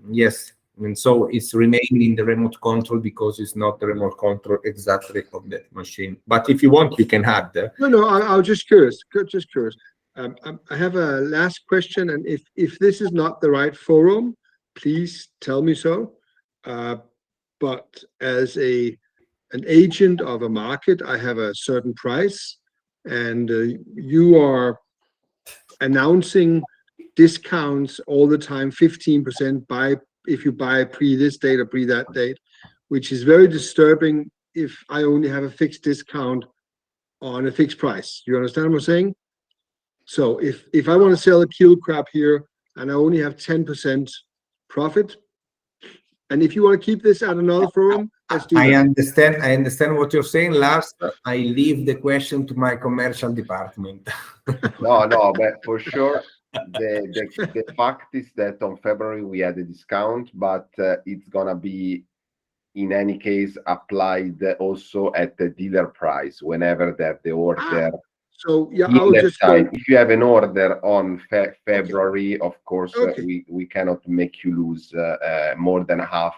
Speaker 3: yes, and so it's remaining in the remote control because it's not the remote control exactly of that machine. But if you want, you can add.
Speaker 12: No, I was just curious. Just curious. I have a last question, and if this is not the right forum, please tell me so. But as an agent of a market, I have a certain price, and you are announcing discounts all the time, 15% if you buy pre this date or pre that date, which is very disturbing if I only have a fixed discount on a fixed price. You understand what I'm saying? So if I want to sell a Keelcrab here and I only have 10% profit, and if you want to keep this at another forum, let's do that.
Speaker 3: I understand what you're saying, Lars. I leave the question to my commercial department.
Speaker 1: No, but for sure, the fact is that on February we had a discount, but it's gonna be in any case applied also at the dealer price whenever that the order.
Speaker 12: So yeah, I'll just
Speaker 1: if you have an order on February, of course, we cannot make you lose more than half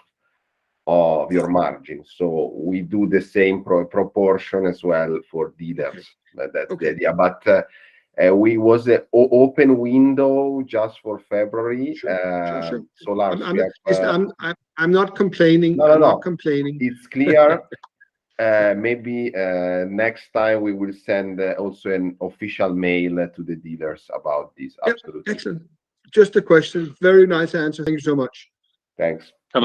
Speaker 1: of your margin. So we do the same proportion as well for dealers. That's the idea. But we was an open window just for February.
Speaker 12: Sure.
Speaker 1: So Lars,
Speaker 12: I'm not complaining.
Speaker 1: No.
Speaker 12: I'm not complaining.
Speaker 1: It's clear. Maybe next time we will send also an official mail to the dealers about this. Absolutely.
Speaker 12: Excellent. Just a question. Very nice answer. Thank you so much.
Speaker 1: Thanks.
Speaker 5: Can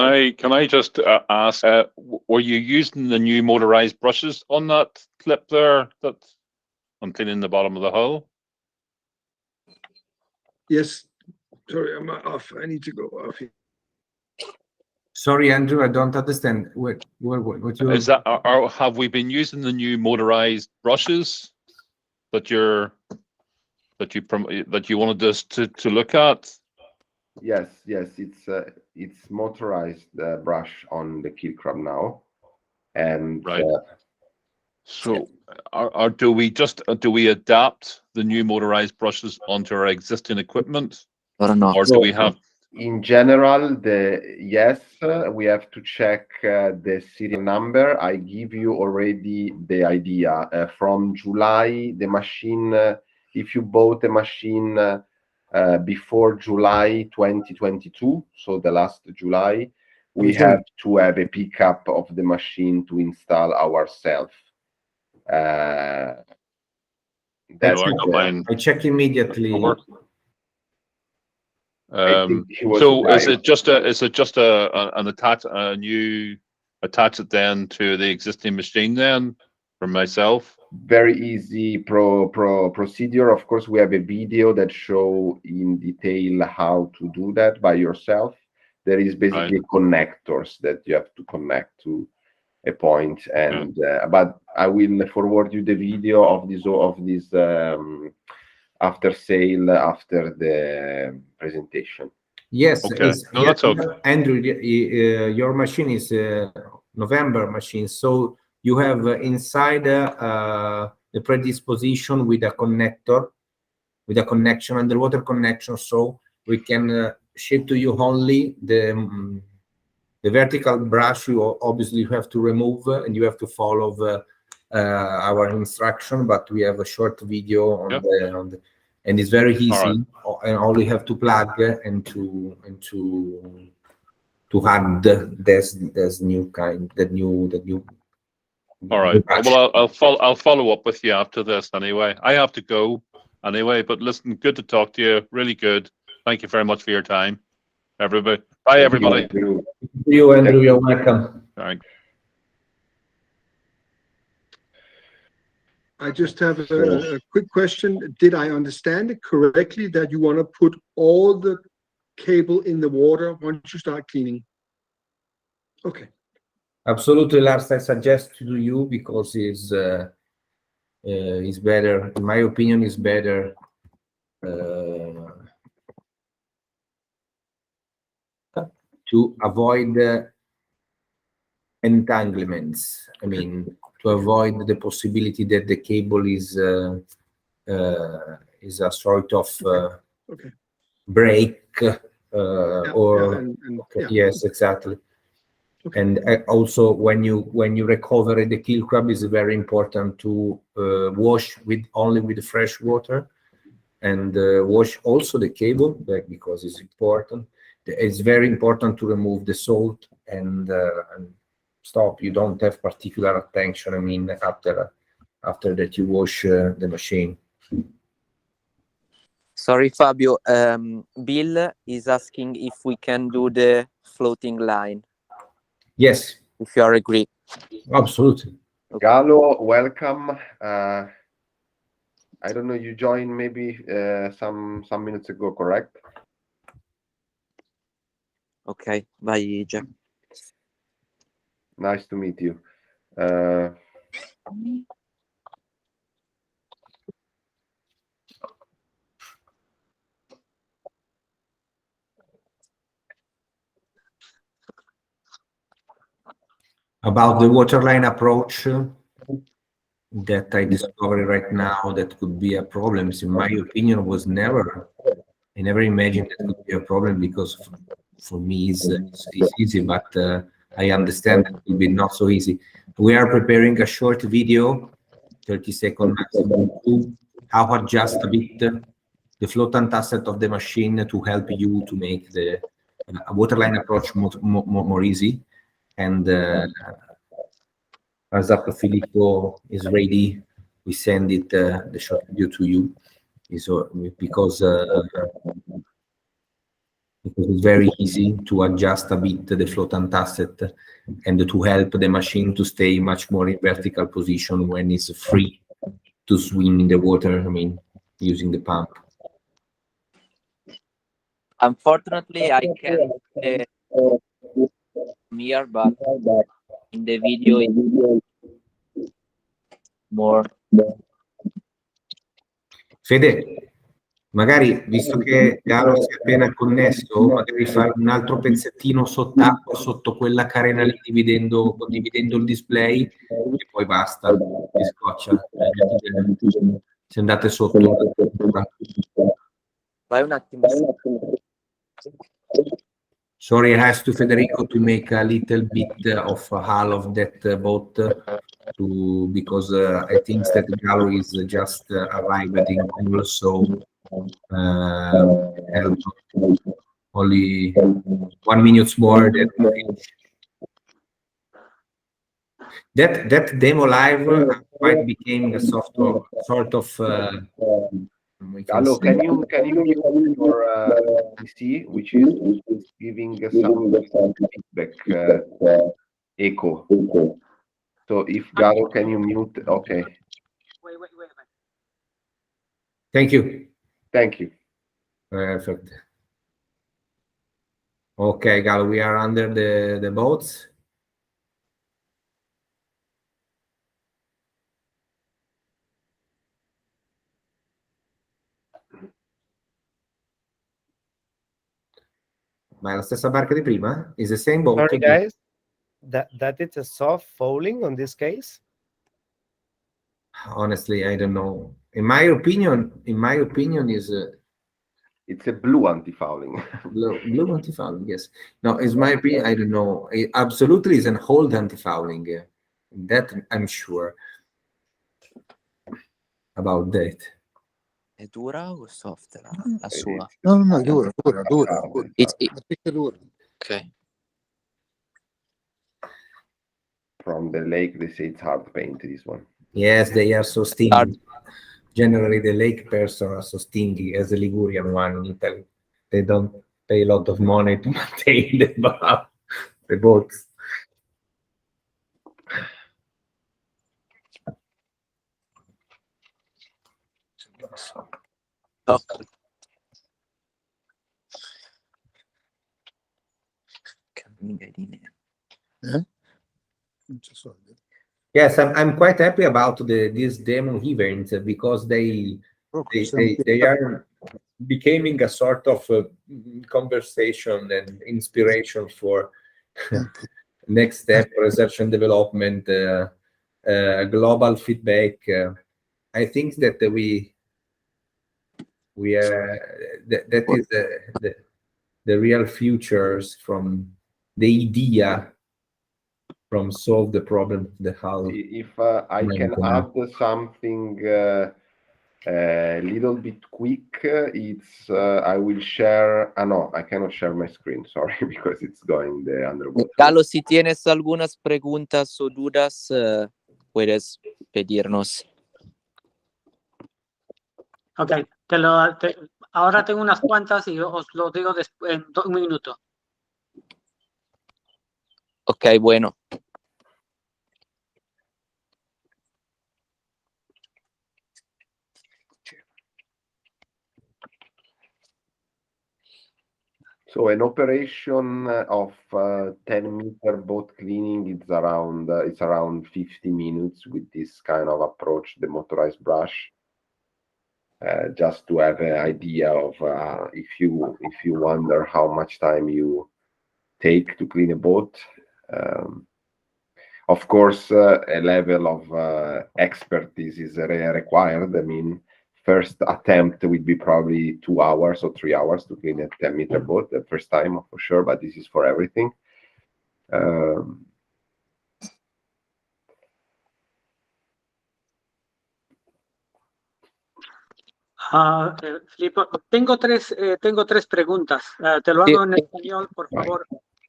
Speaker 5: I just ask, were you using the new motorized brushes on that clip there that I'm cleaning the bottom of the hull?
Speaker 12: Yes. Sorry, I'm off. I need to go off here.
Speaker 3: Sorry, Andrew, I don't understand what you
Speaker 5: is that. Or have we been using the new motorized brushes that you wanted us to look at?
Speaker 1: Yes, it's motorized brush on the Keelcrab now, and
Speaker 5: right. So, do we adapt the new motorized brushes onto our existing equipment, or do we have?
Speaker 1: In general, yes, we have to check the serial number. I give you already the idea. From July, the machine, if you bought a machine before July 2022, so the last July, we have to have a pickup of the machine to install ourselves.
Speaker 3: I check immediately.
Speaker 5: So is it just an attach it then to the existing machine then for myself?
Speaker 1: Very easy procedure. Of course, we have a video that show in detail how to do that by yourself. There is basically connectors that you have to connect to a point, and but I will forward you the video of this after sale, after the presentation.
Speaker 3: Yes,
Speaker 5: okay. No, that's okay.
Speaker 3: Andrew, your machine is a November machine, so you have inside the predisposition with a connector, with a connection, underwater connection, so we can ship to you only the vertical brush. You obviously have to remove, and you have to follow our instruction, but we have a short video on the and it's very easy, and all you have to plug and to add this new kind, the new.
Speaker 5: All right. Well, I'll follow up with you after this anyway. I have to go anyway. But listen, good to talk to you. Really good. Thank you very much for your time, everybody. Bye, everybody.
Speaker 3: Thank you, Andrew. You're welcome.
Speaker 5: All right.
Speaker 12: I just have a quick question. Did I understand it correctly that you want to put all the cable in the water once you start cleaning? Okay.
Speaker 3: Absolutely, Lars. I suggest to you because it's better, in my opinion, is better to avoid entanglements. I mean, to avoid the possibility that the cable is a sort of break yes, exactly. Okay. And also, when you recover the Keelcrab, it's very important to wash only with fresh water, and wash also the cable because it's important. It's very important to remove the salt and stop. You don't have particular attention. I mean, after that you wash the machine.
Speaker 4: Sorry, Fabio. Bill is asking if we can do the floating line.
Speaker 3: Yes.
Speaker 4: If you are agree.
Speaker 3: Absolutely.
Speaker 1: Okay. Gallo, welcome. I don't know, you joined maybe some minutes ago, correct?
Speaker 4: Okay. Bye, Jack.
Speaker 1: Nice to meet you.
Speaker 3: About the waterline approach that I discovered right now that could be a problem, in my opinion, I never imagined that could be a problem, because for me it's easy, but I understand that it will be not so easy. We are preparing a short video, 30 seconds maximum, to how adjust a bit the floatant asset of the machine to help you to make the waterline approach more easy. And as Filippo is ready, we send it the short video to you. Because it's very easy to adjust a bit the floatant asset and to help the machine to stay much more in vertical position when it's free to swim in the water. I mean, using the pump.
Speaker 4: Unfortunately, I can't here, but in the video it's more.
Speaker 3: Fede, magari, visto che Galo si è appena connesso, magari fai un altro pezzettino sott'acqua, sotto quella carena lì, condividendo il display, e poi basta, ti scoccia. Se andate sotto.
Speaker 4: Vai un attimo.
Speaker 3: Sorry, I asked to Federico to make a little bit of a hull of that boat because I think that Gallo is just arrived in Pool, so only 1 minute more. That demo live quite became a sort of.
Speaker 1: Gallo, can you mute your PC, which is giving some feedback echo? So if Gallo, can you mute? Okay.
Speaker 15: Wait.
Speaker 3: Thank you.
Speaker 1: Thank you.
Speaker 3: Perfect. Okay, Gallo, we are under the boats. Ma è la stessa barca di prima? Is the same boat?
Speaker 8: Sorry, guys. That it's a soft fouling on this case?
Speaker 3: Honestly, I don't know. In my opinion, is
Speaker 1: it's a blue anti-fouling.
Speaker 3: blue anti-fouling, yes. No, it's my opinion. I don't know. It absolutely is an hold anti-fouling. That I'm sure about that.
Speaker 4: È dura o soft la sua?
Speaker 14: No, dura.
Speaker 4: It's
Speaker 14: dura.
Speaker 4: okay.
Speaker 1: from the lake, they say it's hard paint, this one.
Speaker 3: Yes, they are so stingy. Generally, the lake person are so stingy, as the Ligurian one in Italy. They don't pay a lot of money to maintain the boats.
Speaker 4: Oh.
Speaker 3: Yes, I'm quite happy about this demo event because they are becoming a sort of conversation and inspiration for next step research and development, global feedback. I think that that is the real futures from the idea from solve the problem the how.
Speaker 1: If I can add something a little bit quick, it's I will share. No, I cannot share my screen. Sorry, because it's going the underwater.
Speaker 4: Galo, si tienes algunas preguntas o dudas, puedes pedirnos.
Speaker 15: Ok, ahora tengo unas cuantas y os lo digo en 2 minutos.
Speaker 4: Ok, bueno.
Speaker 1: So an operation of 10-meter boat cleaning, it's around 50 minutes with this kind of approach, the motorized brush. Just to have an idea of if you wonder how much time you take to clean a boat. Of course, a level of expertise is required. I mean, first attempt would be probably 2 hours or 3 hours to clean a 10-meter boat the first time for sure, but this is for everything.
Speaker 15: Filippo, tengo tres preguntas. Te lo hago en español, por favor.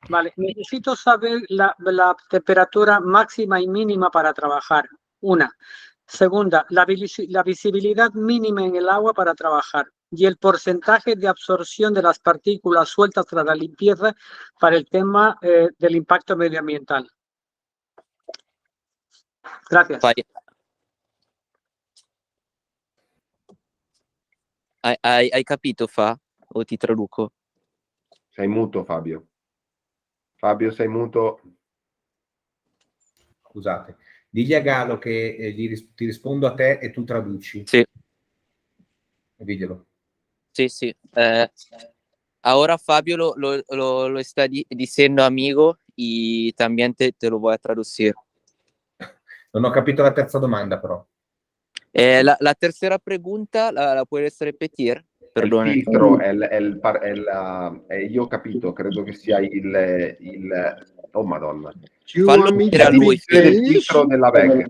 Speaker 15: Vale, necesito saber la temperatura máxima y mínima para trabajar. Una. Segunda, la visibilidad mínima en el agua para trabajar. Y el porcentaje de absorción de las partículas sueltas tras la limpieza para el tema del impacto medioambiental. Gracias.
Speaker 4: Hai capito, Fa? O ti traduco?
Speaker 1: Sei muto, Fabio. Fabio, sei muto.
Speaker 3: Scusate. Digli a Galo che ti rispondo a te e tu traduci.
Speaker 4: Sì.
Speaker 3: Diglielo.
Speaker 4: Sí, sí. Ahora Fabio lo está diciendo amigo y también te lo voy a traducir.
Speaker 3: Non ho capito la terza domanda, però.
Speaker 4: La tercera pregunta la puedes repetir? Perdone.
Speaker 1: Il filtro, io ho capito, credo che sia oh madonna.
Speaker 12: Fallo dire a lui.
Speaker 1: Il filtro della bag.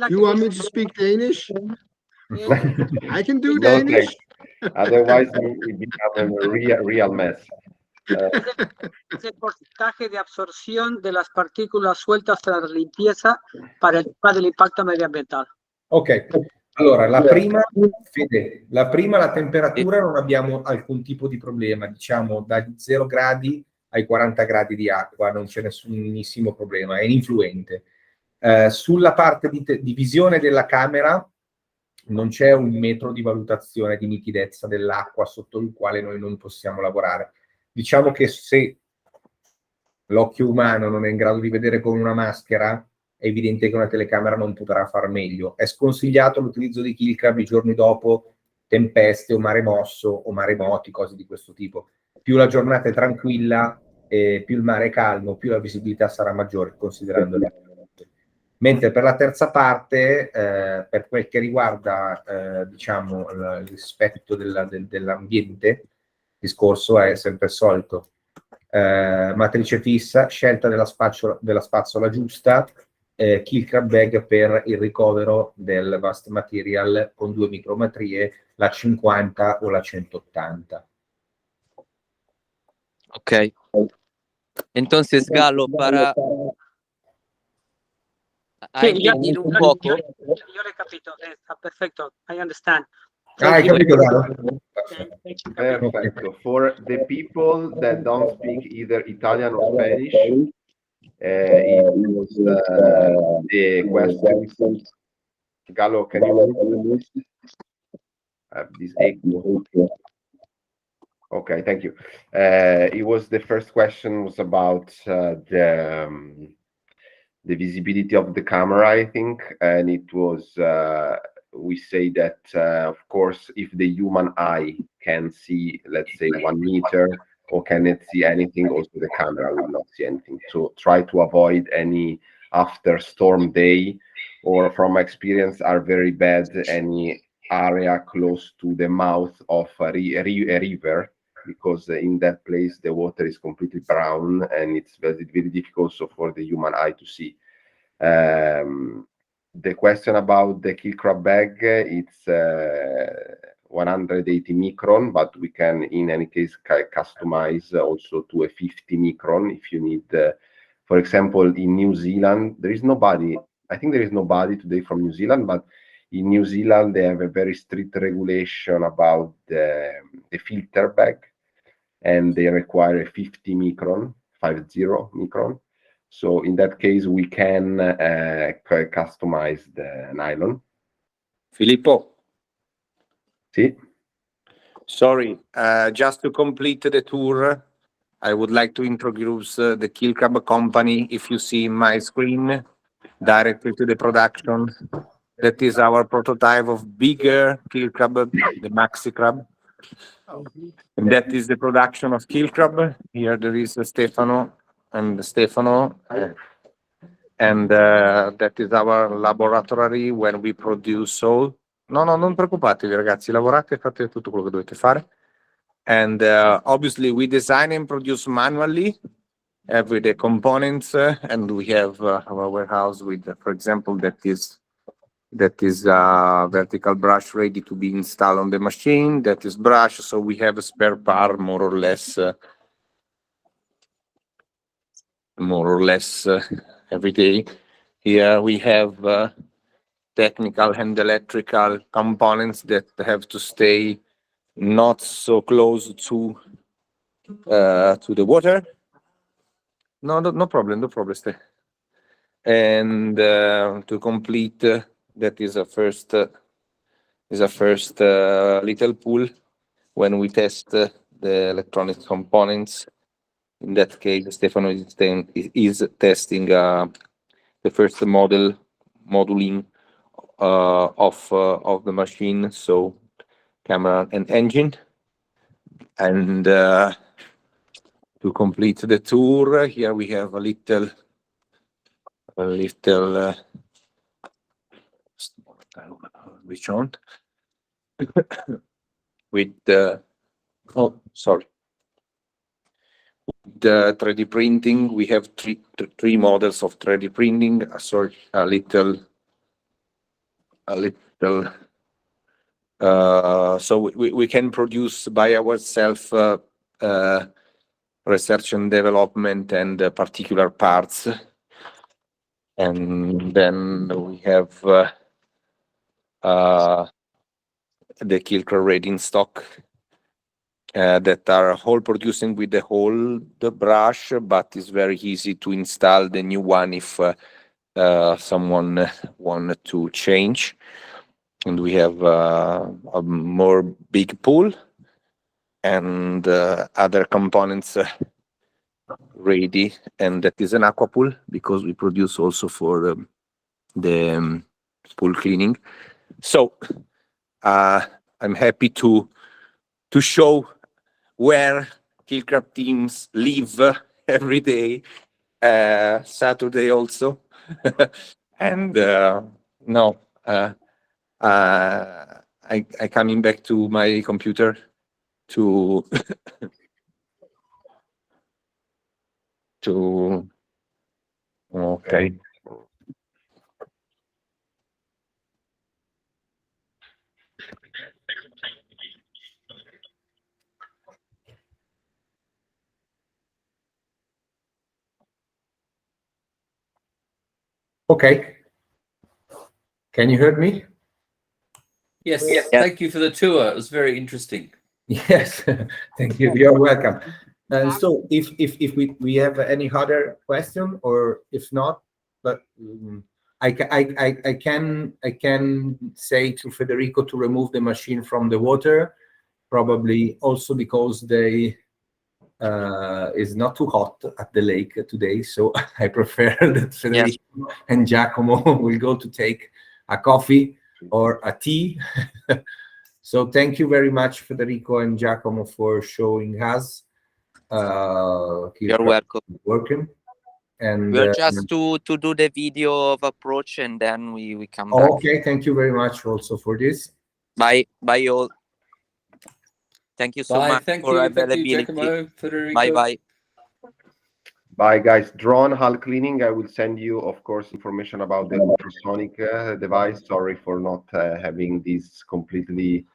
Speaker 12: You want me to speak Danish? I can do Danish.
Speaker 1: Otherwise we become a real mess.
Speaker 15: Es el porcentaje de absorción de las partículas sueltas tras la limpieza para el tema del impacto medioambiental.
Speaker 3: Ok, allora la prima, la temperatura non abbiamo alcun tipo di problema, diciamo da 0 gradi ai 40 gradi di acqua, non c'è nessunissimo problema, è ininfluente. Sulla parte di visione della camera non c'è un metro di valutazione di nitidezza dell'acqua sotto il quale noi non possiamo lavorare. Diciamo che se l'occhio umano non è in grado di vedere con una maschera, è evidente che una telecamera non potrà far meglio. È sconsigliato l'utilizzo di Keelcrab i giorni dopo tempeste o mare mosso o maremoti, cose di questo tipo. Più la giornata è tranquilla, più il mare è calmo, più la visibilità sarà maggiore, considerando le. Mentre per la terza parte, per quel che riguarda diciamo il rispetto dell'ambiente, il discorso è sempre il solito. Matrice fissa, scelta della spazzola giusta, Keelcrab bag per il ricovero del vast material con 2 micrometrie, la 50 o la 180.
Speaker 4: Ok. Entonces, Galo, Hai
Speaker 15: Sì, io
Speaker 4: sentito un poco?
Speaker 15: l'ho capito, perfetto, I understand.
Speaker 3: Hai capito, Dano?
Speaker 1: Perfecto. For the people that don't speak either Italian or Spanish, it was the question. Gallo, can you have this echo? Okay, thank you. It was the first question was about the visibility of the camera, I think, and it was we say that of course if the human eye can see, let's say, 1 meter or cannot see anything, also the camera will not see anything. So try to avoid any after storm day, or from my experience are very bad any area close to the mouth of a river, because in that place the water is completely brown and it's very, very difficult also for the human eye to see. The question about the Keelcrab bag, it's 180 micron, but we can in any case customize also to a 50 micron if you need. For example, in New Zealand, there is nobody, I think there is nobody today from New Zealand, but in New Zealand they have a very strict regulation about the filter bag, and they require a 50 micron, 50 micron. So in that case, we can customize the nylon.
Speaker 16: Filippo.
Speaker 1: Sì.
Speaker 16: Sorry, just to complete the tour, I would like to introduce the Keelcrab company. If you see my screen, directly to the production, that is our prototype of bigger Keelcrab, the Maxi Crab. And that is the production of Keelcrab. Here there is Stefano and Stefano. And that is our laboratory when we produce all. No, non preoccupatevi ragazzi, lavorate e fate tutto quello che dovete fare. And obviously we design and produce manually every the components, and we have our warehouse with, for example, that is vertical brush ready to be installed on the machine. That is brush, so we have a spare part more or less every day. Here we have technical and electrical components that have to stay not so close to the water. No problem, stay. And to complete, that is a first little pool when we test the electronic components. In that case, Stefano is testing the first modeling of the machine, so camera and engine. And to complete the tour, here we have a little which on with the the 3D printing. We have three models of 3D printing. So we can produce by ourselves research and development and particular parts. And then we have the Keelcrab ready in stock that are all producing with the brush, but it's very easy to install the new one if someone wanted to change. And we have a more big pool and other components ready, and that is an aqua pool because we produce also for the pool cleaning. So I'm happy to show where Keelcrab teams live every day, Saturday also. And no, I coming back to my computer to okay.
Speaker 3: Okay. Can you hear me?
Speaker 10: Yes. Thank you for the tour. It was very interesting.
Speaker 3: Yes, thank you. You're welcome. And so, if we have any other question, or if not, but I can say to Federico to remove the machine from the water, probably also because they is not too hot at the lake today. So I prefer that Federico and Giacomo will go to take a coffee or a tea. So thank you very much, Federico and Giacomo, for showing us.
Speaker 4: You're welcome.
Speaker 3: Working. And
Speaker 4: we'll just to do the video of approach, and then we come back.
Speaker 3: Okay, thank you very much also for this.
Speaker 4: Bye all. Thank you so much for availability.
Speaker 10: Giacomo, Federico.
Speaker 4: Bye.
Speaker 1: Bye, guys. Drone hull cleaning. I will send you, of course, information about the ultrasonic device. Sorry for not having this completely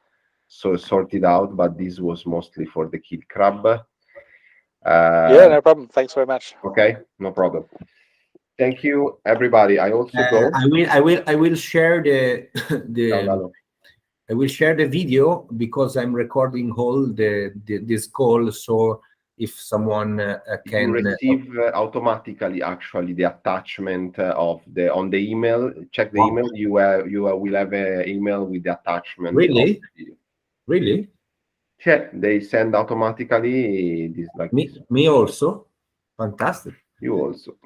Speaker 1: sorted out, but this was mostly for the Keelcrab.
Speaker 11: Yeah, no problem. Thanks very much.
Speaker 1: Okay, no problem. Thank you, everybody. I also go.
Speaker 3: I will share I will share the video because I'm recording all this call. So if someone can
Speaker 1: receive automatically, actually, the attachment of on the email. Check the email. You will have an email with the attachment.
Speaker 3: Really? Really?
Speaker 1: Yeah, they send automatically this like
Speaker 3: me also. Fantastic.
Speaker 1: You also.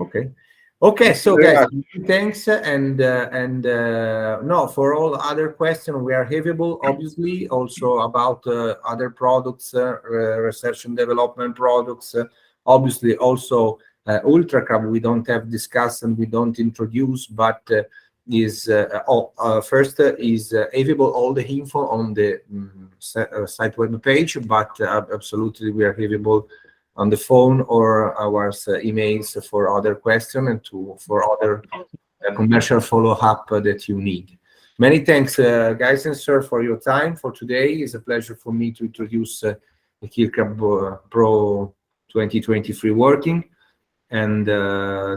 Speaker 3: Okay, so guys, thanks, and no, for all other questions we are available, obviously, also about other products, research and development products, obviously also UltraCrab we don't have discussed and we don't introduce, but is first is available all the info on the site web page, but absolutely we are available on the phone or our emails for other questions and for other commercial follow-up that you need. Many thanks, guys and sir, for your time for today. It's a pleasure for me to introduce the Keelcrab Pro 2023 working, and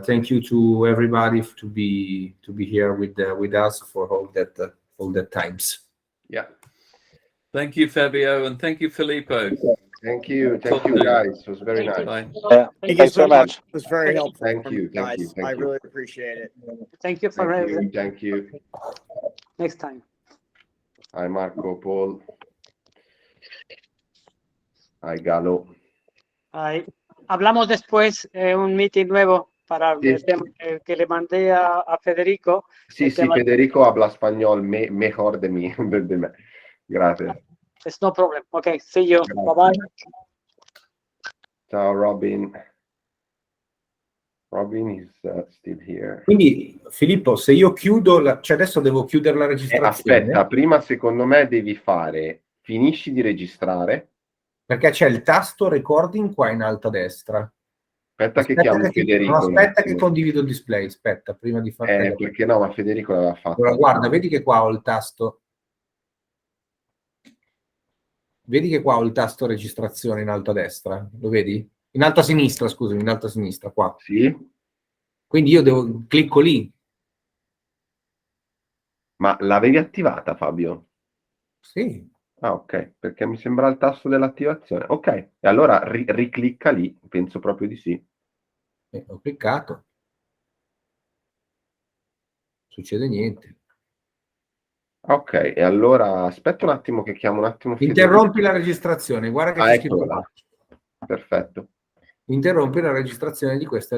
Speaker 3: thank you to everybody to be here with us for all that times.
Speaker 1: Yeah.
Speaker 10: Thank you, Fabio, and thank you, Filippo.
Speaker 1: Thank you, guys. It was very nice.
Speaker 11: Thank you so much.
Speaker 9: It was very helpful.
Speaker 1: Thank you,
Speaker 9: guys. I really appreciate it.
Speaker 15: Thank you for having.
Speaker 1: Thank you.
Speaker 15: Next time.
Speaker 1: Hi, Marco, Paul. Hi, Galo.
Speaker 15: Hi. Hablamos después un meeting nuevo para el tema que le mandé a Federico.
Speaker 1: Sí, Federico habla español mejor de mí. Gracias.
Speaker 15: It's no problem. Okay, see you. Bye-bye.
Speaker 1: Ciao, Robin. Robin is still here.
Speaker 3: Quindi, Filippo, se io chiudo, cioè adesso devo chiudere la registrazione.
Speaker 1: Aspetta, prima secondo me devi finisci di registrare.
Speaker 3: Perché c'è il tasto recording qua in alto a destra.
Speaker 1: Aspetta che chiamo Federico.
Speaker 3: No, aspetta che condivido il display, aspetta, prima di fare...
Speaker 1: perché no, ma Federico l'aveva fatto.
Speaker 3: Allora, guarda, vedi che qua ho il tasto... Vedi che qua ho il tasto registrazione in alto a destra, lo vedi? In alto a sinistra, scusami, in alto a sinistra, qua.
Speaker 1: Sì.
Speaker 3: Quindi io clicco lì.
Speaker 1: Ma l'avevi attivata, Fabio?
Speaker 3: Sì.
Speaker 1: Ah, ok, perché mi sembra il tasto dell'attivazione. Ok, e allora riclicca lì, penso proprio di sì.
Speaker 3: Ho cliccato. Non succede niente.
Speaker 1: Ok, e allora aspetta un attimo che chiamo un attimo Federico.
Speaker 3: Interrompi la registrazione, guarda che c'è scritto qua.
Speaker 1: Perfetto.
Speaker 3: Interrompi la registrazione di questa